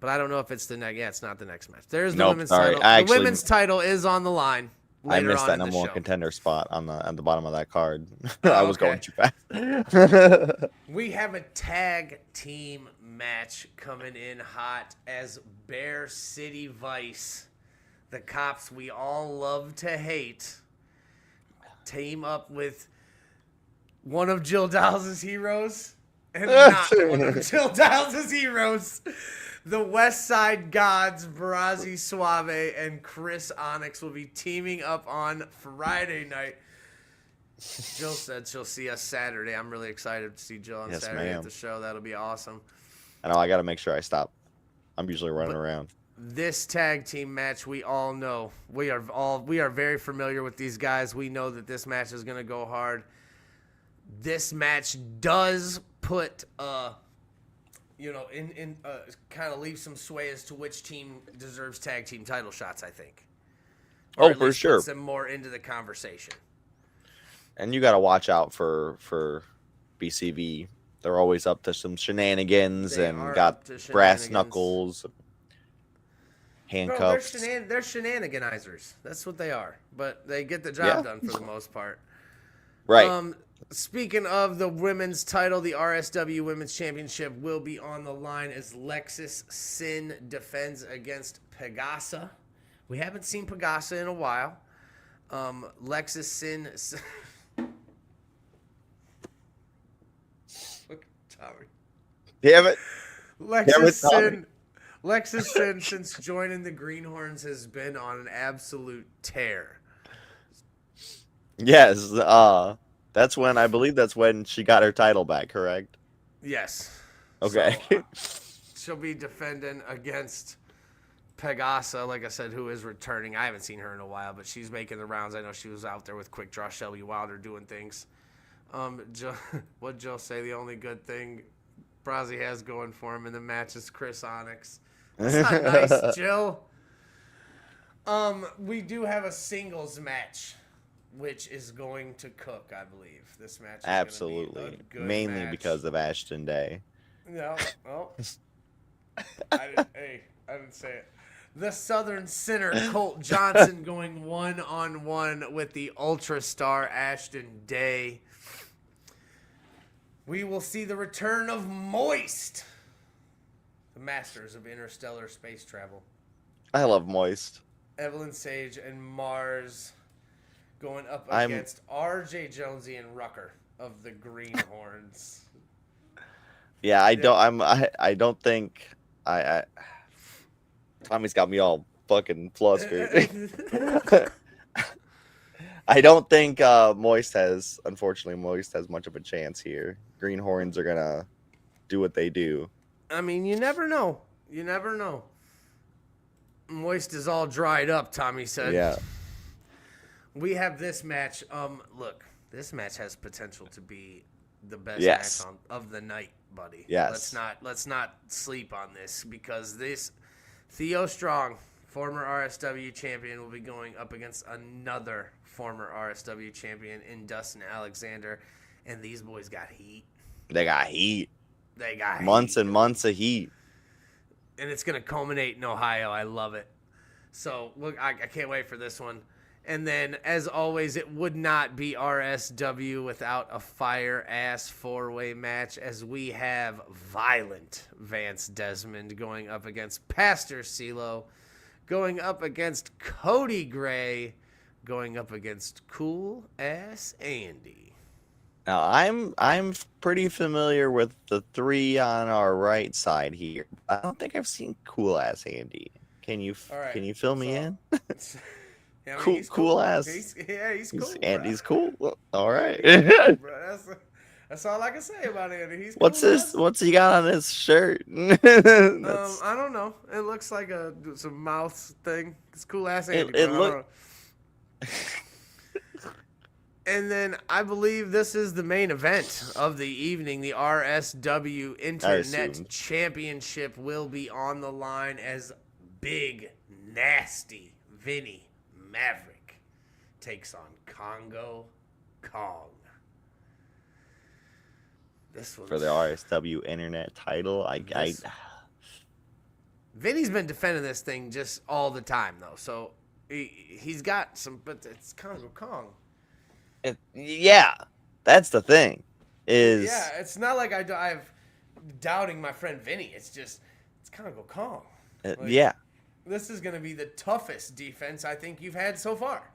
Speaker 1: But I don't know if it's the next. Yeah, it's not the next match. There's the
Speaker 2: Nope,
Speaker 1: women's
Speaker 2: sorry.
Speaker 1: title.
Speaker 2: I
Speaker 1: The
Speaker 2: actually-
Speaker 1: women's title is on the line.
Speaker 2: I
Speaker 1: Later
Speaker 2: missed
Speaker 1: on
Speaker 2: that
Speaker 1: in the
Speaker 2: number one
Speaker 1: show.
Speaker 2: contender spot on the bottom of that card.
Speaker 1: Oh,
Speaker 2: I was
Speaker 1: okay.
Speaker 2: going too fast.
Speaker 1: We have a tag team match coming in hot as Bear City Vice, the cops we all love to hate, team up with one of Jill Dowles' heroes and not one of Jill Dowles' heroes. The West Side Gods, Brazzi Suave, and Chris Onyx will be teaming up on Friday night. Jill said she'll see us Saturday. I'm really excited to see Jill on
Speaker 2: Yes,
Speaker 1: Saturday
Speaker 2: ma'am.
Speaker 1: at the show. That'll be awesome.
Speaker 2: I know I got to make sure I stop. I'm usually running around.
Speaker 1: This tag team match, we all know. We are very familiar with these guys. We know that this match is going to go hard. This match does put in kind of leave some sway as to which team deserves tag team title shots, I think. Or
Speaker 2: Oh,
Speaker 1: at
Speaker 2: for
Speaker 1: least
Speaker 2: sure.
Speaker 1: puts them more into the conversation.
Speaker 2: And you got to watch out for BCV. They're always up to some shenanigans
Speaker 1: They
Speaker 2: and
Speaker 1: are
Speaker 2: got
Speaker 1: up to
Speaker 2: brass
Speaker 1: shenanigans.
Speaker 2: knuckles,
Speaker 1: Bro,
Speaker 2: handcuffs.
Speaker 1: they're shenaniganizers. That's what they are. But they get the job done for the most part.
Speaker 2: Right.
Speaker 1: Speaking of the women's title, the RSW Women's Championship will be on the line as Lexis Sin defends against Pegasa. We haven't seen Pegasa in a while. Lexis Sin. Look, Tommy.
Speaker 2: Damn it.
Speaker 1: Lexis Sin, since joining the Greenhorns, has been on an absolute tear.
Speaker 2: Yes. I believe that's when she got her title back, correct?
Speaker 1: Yes.
Speaker 2: Okay.
Speaker 1: So, she'll be defending against Pegasa, like I said, who is returning. I haven't seen her in a while, but she's making the rounds. I know she was out there with Quick Draw Shelby Wilder doing things. What'd Jill say? The only good thing Brazzi has going for him in the match is Chris Onyx. That's not nice, Jill. We do have a singles match, which is going to cook, I believe. This match is
Speaker 2: Absolutely.
Speaker 1: gonna be a good
Speaker 2: Mainly
Speaker 1: match.
Speaker 2: because of Ashton Day.
Speaker 1: No, well, I didn't say it. The Southern Sinner, Colt Johnson, going one-on-one with the Ultra Star Ashton Day. We will see the return of Moist, the masters of interstellar space travel.
Speaker 2: I love Moist.
Speaker 1: Evelyn Sage and Mars going up against RJ Jonesy and Rucker of the Greenhorns.
Speaker 2: Yeah, I don't think Tommy's got me all fucking flustered. I don't think Moist has much of a chance here. Greenhorns are gonna do what they do.
Speaker 1: I mean, you never know. You never know. Moist is all dried up, Tommy said.
Speaker 2: Yeah.
Speaker 1: We have this match. Look, this match has potential to be the best
Speaker 2: Yes.
Speaker 1: match of the night, buddy.
Speaker 2: Yes.
Speaker 1: Let's not sleep on this, because this Theo Strong, former RSW champion, will be going up against another former RSW champion in Dustin Alexander, and these boys got heat.
Speaker 2: They got heat.
Speaker 1: They got
Speaker 2: Months
Speaker 1: heat.
Speaker 2: and months of heat.
Speaker 1: And it's going to culminate in Ohio. I love it. So, look, I can't wait for this one. And then, as always, it would not be RSW without a fire-ass four-way match, as we have Violent Vance Desmond going up against Pastor CeeLo, going up against Cody Gray, going up against Cool-Ass Andy.
Speaker 2: Now I'm pretty familiar with the three on our right side here. I don't think I've seen Cool Ass Andy. Can you
Speaker 1: All right,
Speaker 2: can you fill me
Speaker 1: so-
Speaker 2: in?
Speaker 1: Yeah, I mean,
Speaker 2: Cool-
Speaker 1: he's
Speaker 2: cool ass.
Speaker 1: He's cool.
Speaker 2: Andy's cool. Well, all right.
Speaker 1: Bro, that's all I can say about Andy. He's
Speaker 2: What's
Speaker 1: cool,
Speaker 2: this? What's he got on his shirt?
Speaker 1: I don't know. It looks like some mouth thing. It's cool ass Andy.
Speaker 2: It
Speaker 1: bro. I don't know. And then I believe this is the main event of the evening. The RSW Internet
Speaker 2: assumed.
Speaker 1: Championship will be on the line as Big Nasty Vinny Maverick takes on Congo Kong. This was
Speaker 2: For the RSW internet title.
Speaker 1: Vinny's been defending this thing just all the time, though. So he's got some, but it's Congo Kong.
Speaker 2: Yeah, that's the thing.
Speaker 1: Yeah, it's not like I've doubting my friend Vinny. It's Congo Kong.
Speaker 2: Yeah.
Speaker 1: This is going to be the toughest defense I think you've had so far.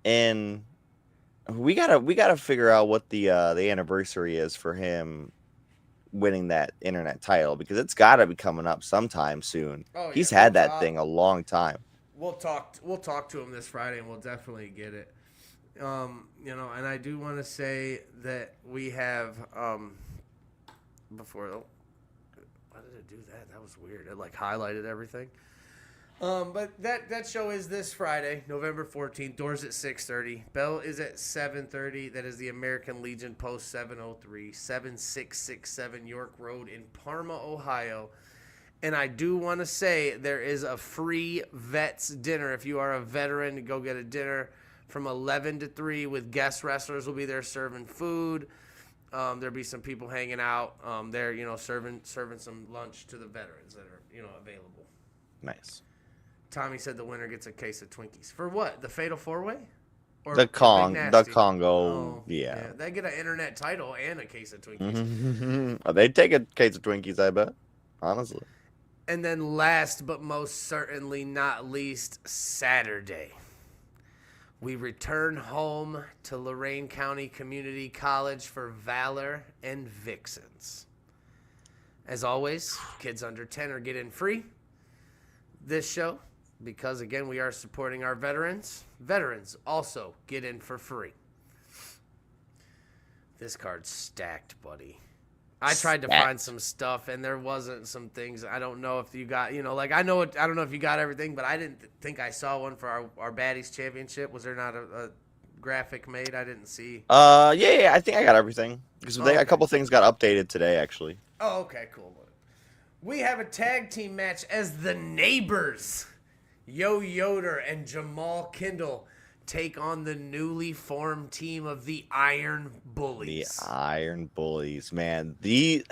Speaker 2: And we gotta figure out what the anniversary is for him winning that internet title, because it's got to be coming up sometime soon.
Speaker 1: Oh, yeah.
Speaker 2: He's had that thing a long time.
Speaker 1: We'll talk to him this Friday, and we'll definitely get it. And I do want to say that we have before. Why did it do that? That was weird. It highlighted everything. But that show is this Friday, November 14th. Doors at 6:30. Bell is at 7:30. That is the American Legion Post 703, 7667 York Road in Parma, Ohio. And I do want to say there is a free vets dinner. If you are a veteran, go get a dinner from 11 to 3 with guest wrestlers will be there serving food. There'll be some people hanging out there, serving some lunch to the veterans that are, available.
Speaker 2: Nice.
Speaker 1: Tommy said the winner gets a case of Twinkies. For what? The Fatal 4-Way? Or
Speaker 2: The Congo.
Speaker 1: Oh,
Speaker 2: Yeah.
Speaker 1: They get an internet title and a case of Twinkies.
Speaker 2: They take a case of Twinkies, I bet. Honestly.
Speaker 1: And then last but most certainly not least, Saturday. We return home to Lorain County Community College for Valor and Vixens. As always, kids under 10 are getting free this show because, again, we are supporting our veterans. Veterans also get in for free. This card's stacked, buddy. I tried to find some stuff, and there wasn't some things. I don't know if you got, I don't know if you got everything, but I didn't think I saw one for our Baddies Championship. Was there not a graphic made? I didn't see.
Speaker 2: Yeah, I think I got everything. Because a couple things got updated today, actually.
Speaker 1: Oh, okay, cool. We have a tag team match as the Neighbors. Yo Yoder and Jamal Kindle take on the newly formed team of the Iron Bullies.
Speaker 2: The Iron Bullies, man. The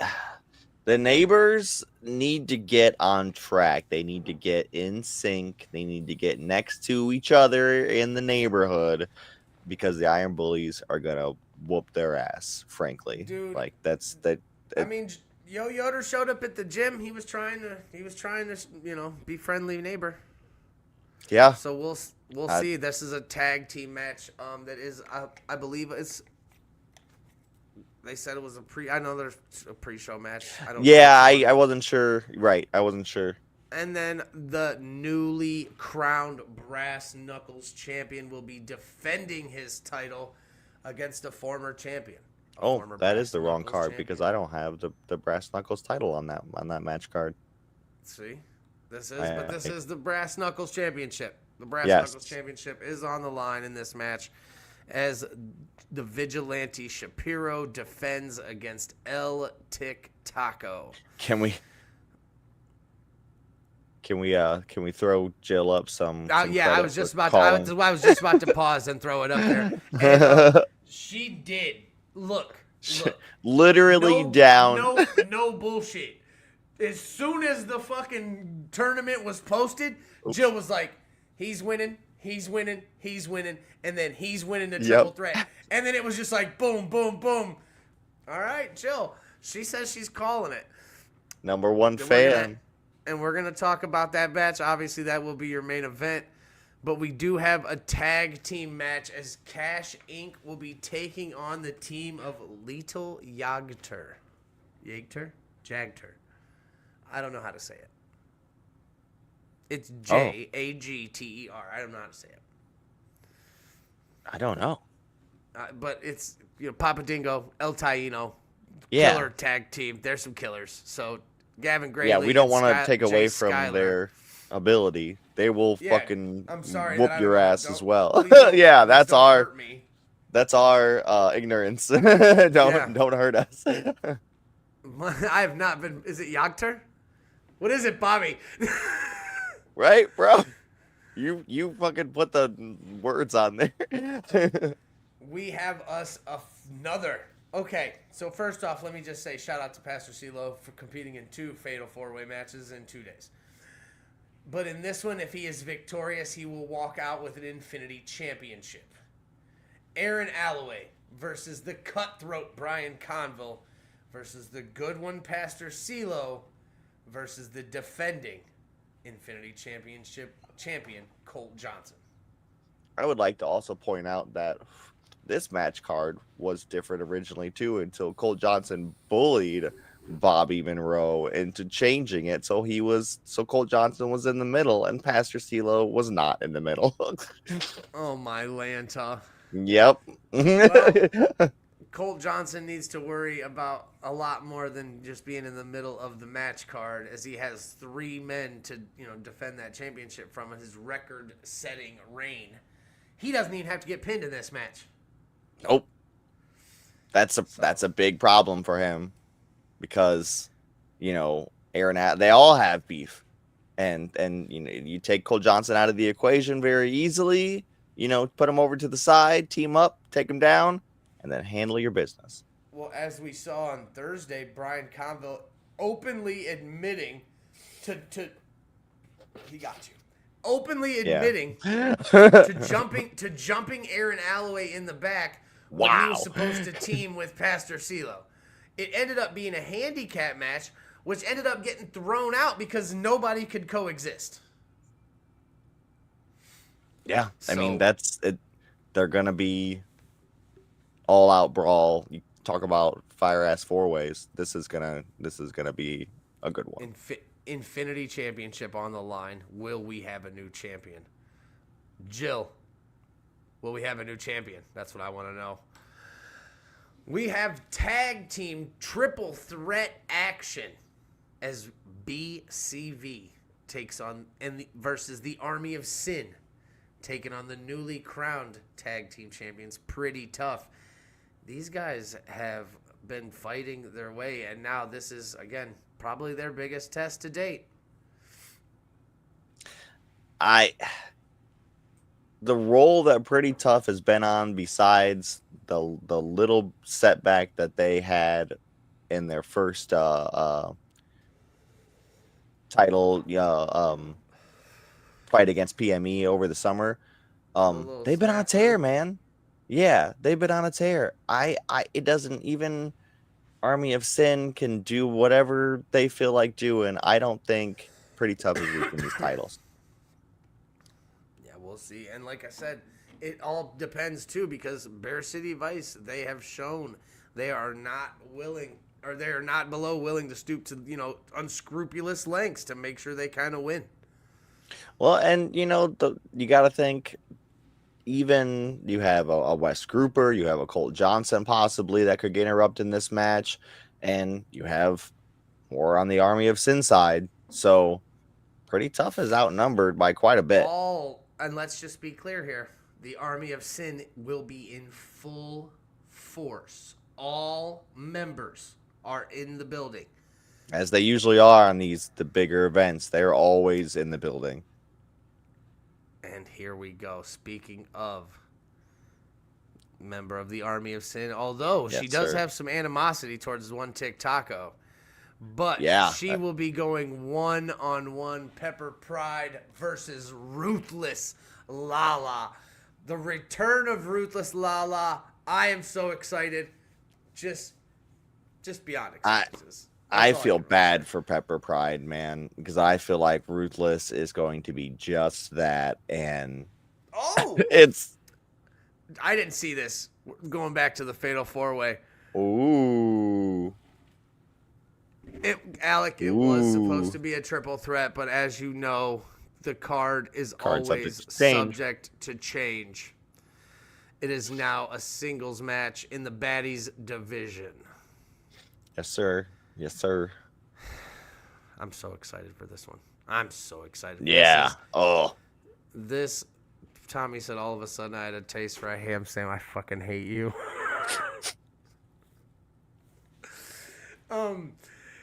Speaker 2: Neighbors need to get on track. They need to get in sync. They need to get next to each other in the neighborhood, because the Iron Bullies are gonna whoop their ass, frankly.
Speaker 1: Dude,
Speaker 2: I
Speaker 1: mean, Yo Yoder showed up at the gym. He was trying to, be friendly neighbor.
Speaker 2: Yeah.
Speaker 1: So we'll see. This is a tag team match. That is, I believe it's. They said it was I know there's a pre-show match.
Speaker 2: I wasn't sure. Right, I wasn't sure.
Speaker 1: And then the newly crowned Brass Knuckles champion will be defending his title against a former champion.
Speaker 2: That is the wrong card champion, because I don't have the Brass Knuckles title on that match card.
Speaker 1: See, this is the Brass Knuckles Championship. The Brass Knuckles Championship is on the line in this match, as the Vigilante Shapiro defends against El Tic Taco.
Speaker 2: Can we throw Jill up some?
Speaker 1: I was just about to pause and throw it up there. And, she did. Look.
Speaker 2: Literally down.
Speaker 1: No bullshit. As soon as the fucking tournament was posted, Jill was like, he's winning, and then he's winning the triple threat. And then it was just like boom, boom, boom. All right, Jill. She says she's calling it.
Speaker 2: Number one fan.
Speaker 1: And we're going to talk about that match. Obviously, that will be your main event. But we do have a tag team match, as Cash Inc. will be taking on the team of Lethal Jagter. Jagter. I don't know how to say it. It's Jagter. I don't know how to say it.
Speaker 2: I don't know.
Speaker 1: But it's Papa Dingo, El Taino, killer tag team. There's some killers. So Gavin Grayley.
Speaker 2: Yeah, we don't want to take away from their ability. They will fucking whoop your ass as well. Yeah, that's our ignorance. Don't hurt us.
Speaker 1: I have not been. Is it Jagter? What is it, Bobby?
Speaker 2: Right, bro? You fucking put the words on there.
Speaker 1: We have another. Okay, so first off, let me just say shout out to Pastor CeeLo for competing in 2 fatal 4-way matches in 2 days. But in this one, if he is victorious, he will walk out with an Infinity Championship. Aaron Alloway versus the cutthroat Brian Conville versus the good one Pastor CeeLo versus the defending Infinity Championship champion Colt Johnson.
Speaker 2: I would like to also point out that this match card was different originally too until Colt Johnson bullied Bobby Monroe into changing it so Colt Johnson was in the middle and Pastor CeeLo was not in the middle.
Speaker 1: Oh my Lanta.
Speaker 2: Yep.
Speaker 1: Well, Colt Johnson needs to worry about a lot more than just being in the middle of the match card, as he has 3 men to defend that championship from his record-setting reign. He doesn't even have to get pinned in this match.
Speaker 2: Nope. That's a big problem for him because Aaron, they all have beef, and you take Colt Johnson out of the equation very easily. Put him over to the side, team up, take him down, and then handle your business.
Speaker 1: Well, as we saw on Thursday, Brian Conville openly admitting to he got you. Openly admitting to jumping Aaron Alloway in the back when he was supposed to team with Pastor CeeLo. It ended up being a handicap match, which ended up getting thrown out because nobody could coexist.
Speaker 2: Yeah, I mean that's it. They're gonna be all out brawl. You talk about fire ass 4-ways. This is gonna be a good one.
Speaker 1: Infinity Championship on the line. Will we have a new champion? Jill, will we have a new champion? That's what I want to know. We have tag team triple threat action as BCV takes on versus the Army of Sin, taking on the newly crowned tag team champions. Pretty tough. These guys have been fighting their way, and now this is, again, probably their biggest test to date.
Speaker 2: The role that Pretty Tough has been on, besides the little setback that they had in their first title fight against PME over the summer, they've been on a tear, man. Yeah, they've been on a tear. It doesn't even Army of Sin can do whatever they feel like doing. I don't think Pretty Tough is losing these titles.
Speaker 1: Yeah, we'll see. And like I said, it all depends too, because Bear City Vice, they have shown they are not willing, or they are not below willing to stoop to unscrupulous lengths to make sure they kind of win.
Speaker 2: Well, and you got to think. Even you have a Wes Grouper, you have a Colt Johnson possibly that could get interrupted in this match, and you have more on the Army of Sin side. So Pretty Tough is outnumbered by quite a bit.
Speaker 1: And let's just be clear here. The Army of Sin will be in full force. All members are in the building.
Speaker 2: As they usually are on the bigger events. They're always in the building.
Speaker 1: And here we go. Speaking of member of the Army of Sin, although she does have some animosity towards one Tic Taco, but she will be going one-on-one Pepper Pride versus Ruthless Lala. The return of Ruthless Lala. I am so excited. Just beyond excited.
Speaker 2: I feel bad for Pepper Pride, man, because I feel like Ruthless is going to be just that, and
Speaker 1: I didn't see this. Going back to the Fatal 4-Way.
Speaker 2: Ooh.
Speaker 1: Alec, it was supposed to be a triple threat, but as you know, the card is always subject to change. It is now a singles match in the Baddies division.
Speaker 2: Yes, sir. Yes, sir.
Speaker 1: I'm so excited for this one. I'm so excited.
Speaker 2: Yeah.
Speaker 1: This, Tommy said all of a sudden I had a taste for a ham sandwich. I fucking hate you.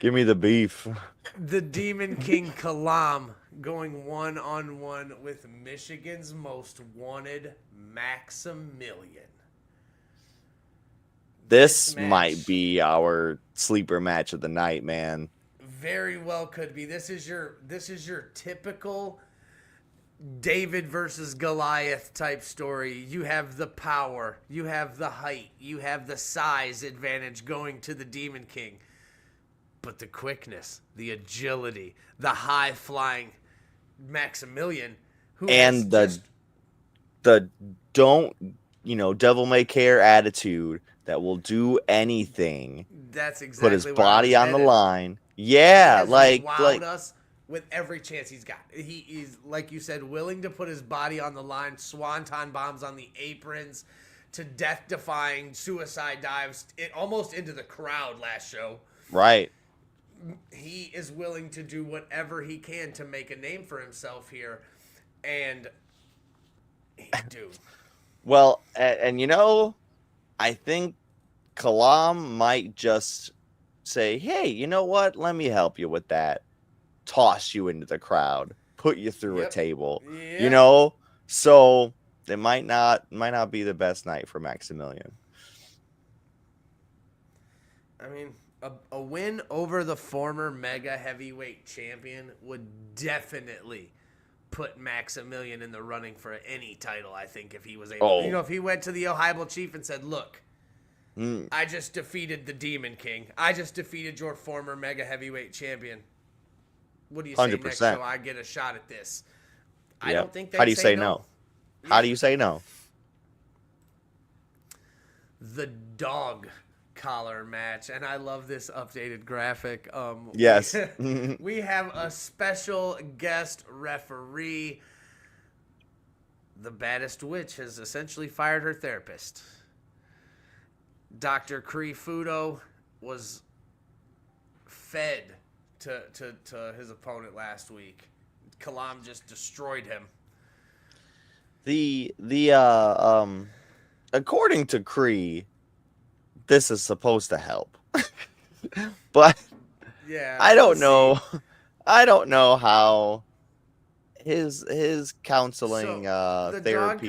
Speaker 2: Give me the beef.
Speaker 1: The Demon King Kalam going one-on-one with Michigan's most wanted, Maximilian.
Speaker 2: This
Speaker 1: match
Speaker 2: might be our sleeper match of the night, man.
Speaker 1: very well could be. This is your typical David versus Goliath type story. You have the power, you have the height, you have the size advantage going to the Demon King. But the quickness, the agility, the high flying Maximilian, who
Speaker 2: And
Speaker 1: has
Speaker 2: the don't, devil may care attitude that will do anything.
Speaker 1: that's exactly
Speaker 2: Put his
Speaker 1: where I
Speaker 2: body
Speaker 1: was
Speaker 2: on the
Speaker 1: headed.
Speaker 2: line.
Speaker 1: He
Speaker 2: Yeah,
Speaker 1: has
Speaker 2: like
Speaker 1: wowed us with every chance he's got. He's, like you said, willing to put his body on the line, swanton bombs on the aprons, to death-defying suicide dives, almost into the crowd last show.
Speaker 2: right.
Speaker 1: He is willing to do whatever he can to make a name for himself here. And, dude.
Speaker 2: Well, and I think Kalam might just say, hey, you know what? Let me help you with that. Toss you into the crowd, put you through a table.
Speaker 1: Yeah.
Speaker 2: So it might not be the best night for Maximilian.
Speaker 1: I mean, a win over the former mega heavyweight champion would definitely put Maximilian in the running for any title, I think, if he was able.
Speaker 2: Oh.
Speaker 1: If he went to the Ohio Chief and said, look, I just defeated the Demon King. I just defeated your former mega heavyweight champion. What do you say
Speaker 2: 100%.
Speaker 1: next show? I get a shot at this. I don't think they
Speaker 2: How do you say no? How do you say no?
Speaker 1: The dog collar match, and I love this updated graphic.
Speaker 2: Yes.
Speaker 1: We have a special guest referee. The baddest witch has essentially fired her therapist. Dr. Kree Fudo was fed to his opponent last week. Kalam just destroyed him.
Speaker 2: The according to Kree, this is supposed to help. But
Speaker 1: Yeah,
Speaker 2: I don't
Speaker 1: we'll
Speaker 2: know.
Speaker 1: see.
Speaker 2: I don't know how his counseling therapy.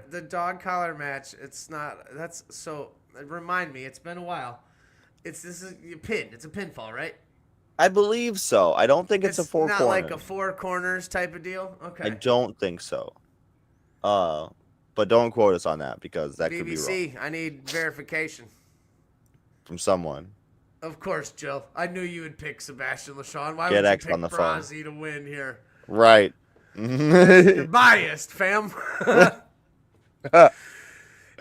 Speaker 1: The dog collar match. It's not. That's so. Remind me. It's been a while. This is a pin. It's a pinfall, right?
Speaker 2: I believe so. I don't think it's a four
Speaker 1: not
Speaker 2: corners.
Speaker 1: like a four corners type of deal. Okay.
Speaker 2: I don't think so. But don't quote us on that because that could be wrong
Speaker 1: BBC, I need verification.
Speaker 2: from someone.
Speaker 1: Of course, Jill. I knew you would pick Sebastian LaShawn. Why
Speaker 2: Get
Speaker 1: would you
Speaker 2: X
Speaker 1: pick
Speaker 2: on the phone.
Speaker 1: Brazzi to win here?
Speaker 2: Right.
Speaker 1: You're biased, fam.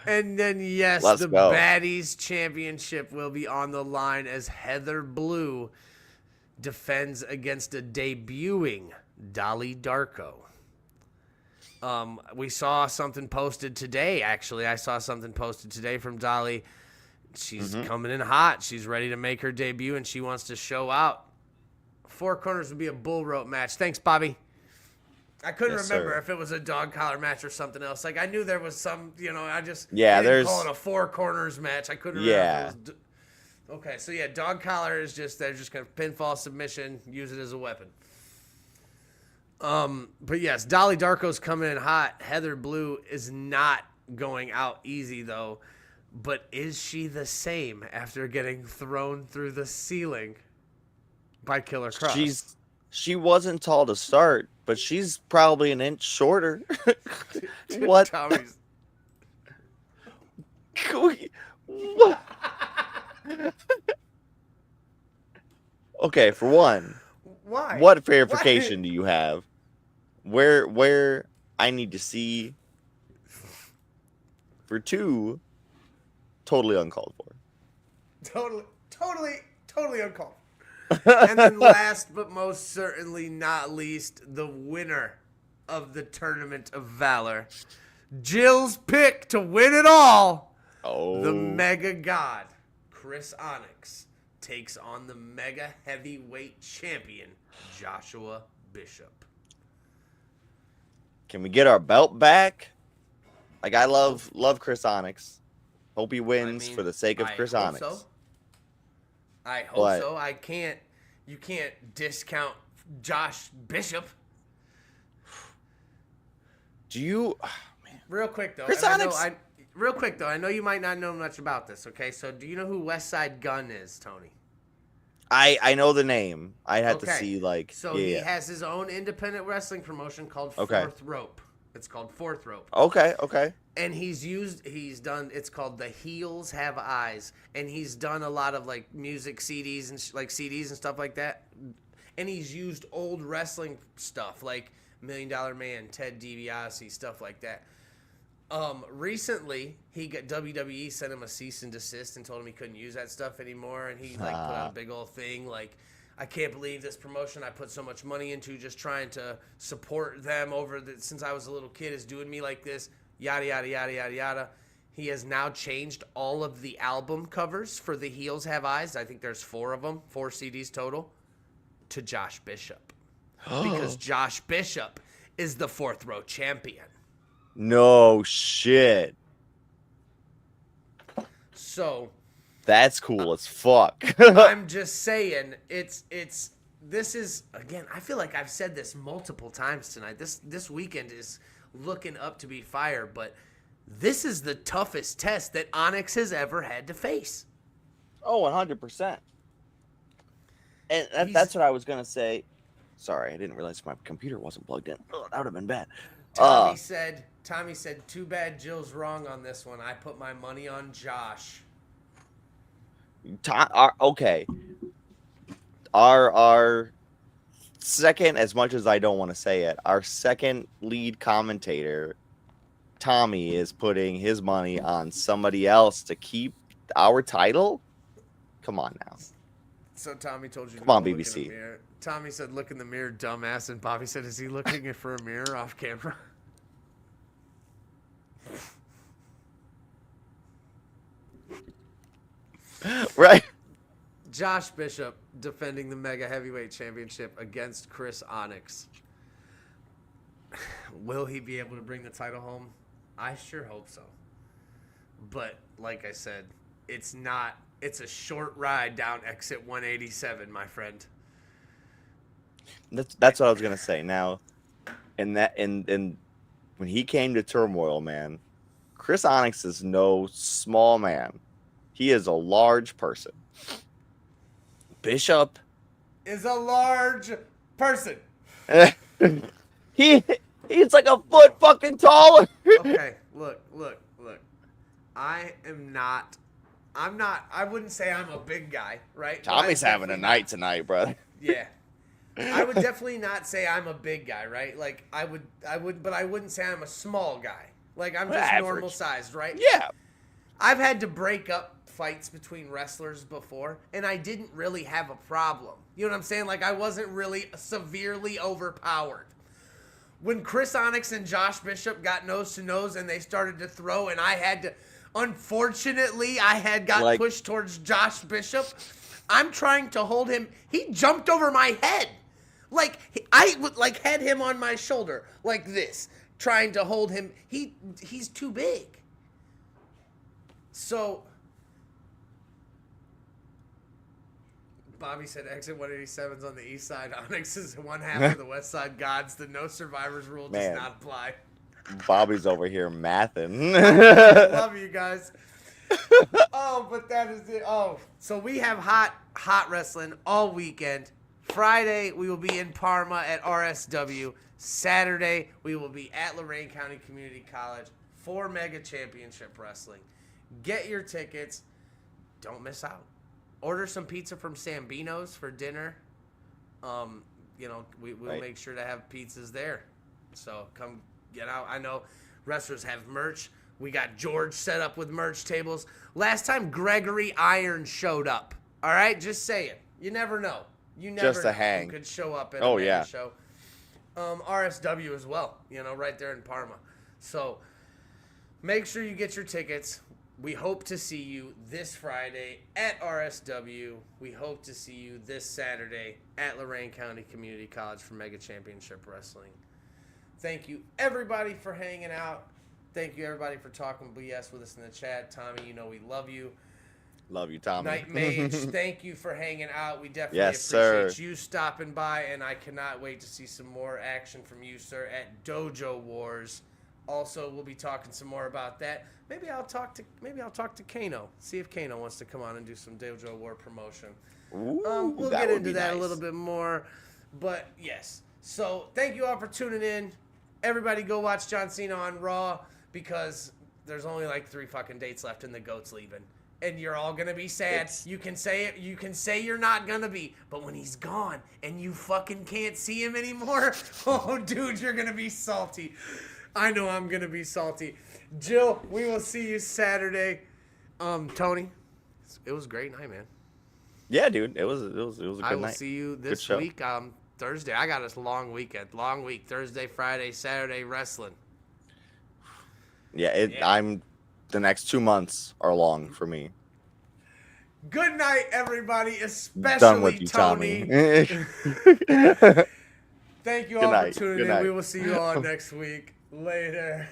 Speaker 1: And then, yes,
Speaker 2: Let's
Speaker 1: the
Speaker 2: go.
Speaker 1: Baddies Championship will be on the line as Heather Blue defends against a debuting Dolly Darko. We saw something posted today, actually. I saw something posted today from Dolly. She's coming in hot. She's ready to make her debut, and she wants to show out. Four corners would be a bull rope match. Thanks, Bobby. I couldn't remember if it was a dog collar match or something else. Like, I knew there was some, I just didn't call it a four corners match. I couldn't remember if it was... Okay, so yeah, dog collar is just, they're just going to pinfall submission, use it as a weapon. But yes, Dolly Darko's coming in hot. Heather Blue is not going out easy, though. But is she the same after getting thrown through the ceiling by Killer Cross?
Speaker 2: She wasn't tall to start, but she's probably an inch shorter. What?
Speaker 1: Tommy's...
Speaker 2: Okay, for one,
Speaker 1: Why?
Speaker 2: what verification do you have? Where I need to see. For two, totally uncalled for.
Speaker 1: Totally uncalled. And then last but most certainly not least, the winner of the Tournament of Valor. Jill's pick to win it all.
Speaker 2: Oh.
Speaker 1: The Mega God, Chris Onyx, takes on the Mega Heavyweight Champion, Joshua Bishop.
Speaker 2: Can we get our belt back? Like, I love Chris Onyx. Hope he wins for the sake of Chris Onyx.
Speaker 1: I hope so. You can't discount Josh Bishop.
Speaker 2: Do you? Oh, man.
Speaker 1: Real quick though,
Speaker 2: Chris
Speaker 1: and
Speaker 2: Onyx.
Speaker 1: I know you might not know much about this. Okay, so do you know who West Side Gun is, Tony?
Speaker 2: I know the name. I had to
Speaker 1: Okay.
Speaker 2: see like.
Speaker 1: So he has his own independent wrestling promotion called
Speaker 2: Okay.
Speaker 1: Fourth Rope. It's called Fourth Rope.
Speaker 2: Okay. Okay.
Speaker 1: And he's done, it's called The Heels Have Eyes. And he's done a lot of like music CDs and CDs and stuff like that. And he's used old wrestling stuff like $1 Million Man, Ted DiBiase, stuff like that. Recently, WWE sent him a cease and desist and told him he couldn't use that stuff anymore. And he put out a big old thing like, I can't believe this promotion I put so much money into just trying to support them since I was a little kid is doing me like this, yada, yada, yada, yada, yada. He has now changed all of the album covers for The Heels Have Eyes. I think there's 4 of them, 4 CDs total, to Josh Bishop. Because Josh Bishop is the Fourth Row champion.
Speaker 2: No shit.
Speaker 1: So
Speaker 2: That's cool as fuck.
Speaker 1: I'm just saying, this is, again, I feel like I've said this multiple times tonight. This weekend is looking up to be fire, but this is the toughest test that Onyx has ever had to face.
Speaker 2: Oh, 100%. And that's what I was gonna say. Sorry, I didn't realize my computer wasn't plugged in. Oh, that would have been bad.
Speaker 1: Tommy said, too bad Jill's wrong on this one. I put my money on Josh.
Speaker 2: Okay. Our second, as much as I don't want to say it, our second lead commentator, Tommy, is putting his money on somebody else to keep our title. Come on now.
Speaker 1: So Tommy told you to
Speaker 2: Come on,
Speaker 1: go look
Speaker 2: BBC.
Speaker 1: in the mirror. Tommy said, look in the mirror, dumbass. And Bobby said, is he looking for a mirror off camera?
Speaker 2: Right.
Speaker 1: Josh Bishop defending the Mega Heavyweight Championship against Chris Onyx. Will he be able to bring the title home? I sure hope so. But like I said, it's a short ride down exit 187, my friend.
Speaker 2: That's what I was gonna say. Now, and when he came to Turmoil, man, Chris Onyx is no small man. He is a large person. Bishop
Speaker 1: is a large person.
Speaker 2: He's like a foot fucking taller.
Speaker 1: Okay, look. I wouldn't say I'm a big guy, right?
Speaker 2: Tommy's having a night tonight, brother.
Speaker 1: Yeah. I would definitely not say I'm a big guy, right? Like but I wouldn't say I'm a small guy. Like I'm just
Speaker 2: Average.
Speaker 1: normal sized, right?
Speaker 2: Yeah.
Speaker 1: I've had to break up fights between wrestlers before, and I didn't really have a problem. You know what I'm saying? Like I wasn't really severely overpowered. When Chris Onyx and Josh Bishop got nose to nose and they started to throw, and I had to, unfortunately, got pushed towards Josh Bishop. I'm trying to hold him. He jumped over my head. Like I would had him on my shoulder like this, trying to hold him. He's too big. So Bobby said exit 187's on the east side. Onyx is one half of the west side gods. The no survivors rule does not apply.
Speaker 2: Bobby's over here mathing.
Speaker 1: I love you guys. Oh, but that is it. Oh, so we have hot wrestling all weekend. Friday, we will be in Parma at RSW. Saturday, we will be at Lorain County Community College for Mega Championship Wrestling. Get your tickets. Don't miss out. Order some pizza from Sambino's for dinner. We'll make sure to have pizzas there. So come get out. I know wrestlers have merch. We got George set up with merch tables. Last time Gregory Iron showed up. All right, just saying. You never know. You never
Speaker 2: just a hang.
Speaker 1: You could show up at a Mega
Speaker 2: yeah.
Speaker 1: show. RSW as well. Right there in Parma. So make sure you get your tickets. We hope to see you this Friday at RSW. We hope to see you this Saturday at Lorain County Community College for Mega Championship Wrestling. Thank you, everybody, for hanging out. Thank you, everybody, for talking BS with us in the chat. Tommy, we love you.
Speaker 2: Love you, Tommy.
Speaker 1: Knightmage, thank you for hanging out. We definitely appreciate you stopping by, and I cannot wait to see some more action from you, sir, at Dojo Wars Also, we'll be talking some more about that. Maybe I'll talk to Kano. See if Kano wants to come on and do some Dojo War promotion.
Speaker 2: Ooh,
Speaker 1: We'll
Speaker 2: that
Speaker 1: get
Speaker 2: would
Speaker 1: into
Speaker 2: be
Speaker 1: that a
Speaker 2: nice.
Speaker 1: little bit more. But yes. So thank you all for tuning in. Everybody go watch John Cena on Raw because there's only like 3 fucking dates left and the GOAT's leaving. And you're all gonna be sad. You can say it. You can say you're not gonna be, but when he's gone and you fucking can't see him anymore, oh, dude, you're gonna be salty. I know I'm gonna be salty. Jill, we will see you Saturday. Tony, it was a great night, man.
Speaker 2: Yeah, dude, it was a good night.
Speaker 1: I will see you this
Speaker 2: show.
Speaker 1: week. Thursday. I got a long weekend. Long week. Thursday, Friday, Saturday wrestling.
Speaker 2: Yeah, the next 2 months are long for me.
Speaker 1: Good night, everybody, especially
Speaker 2: Done with you,
Speaker 1: Tony.
Speaker 2: Tommy.
Speaker 1: Thank you
Speaker 2: Good
Speaker 1: all
Speaker 2: night.
Speaker 1: for tuning
Speaker 2: Good
Speaker 1: in.
Speaker 2: night.
Speaker 1: We will see you all next week. Later.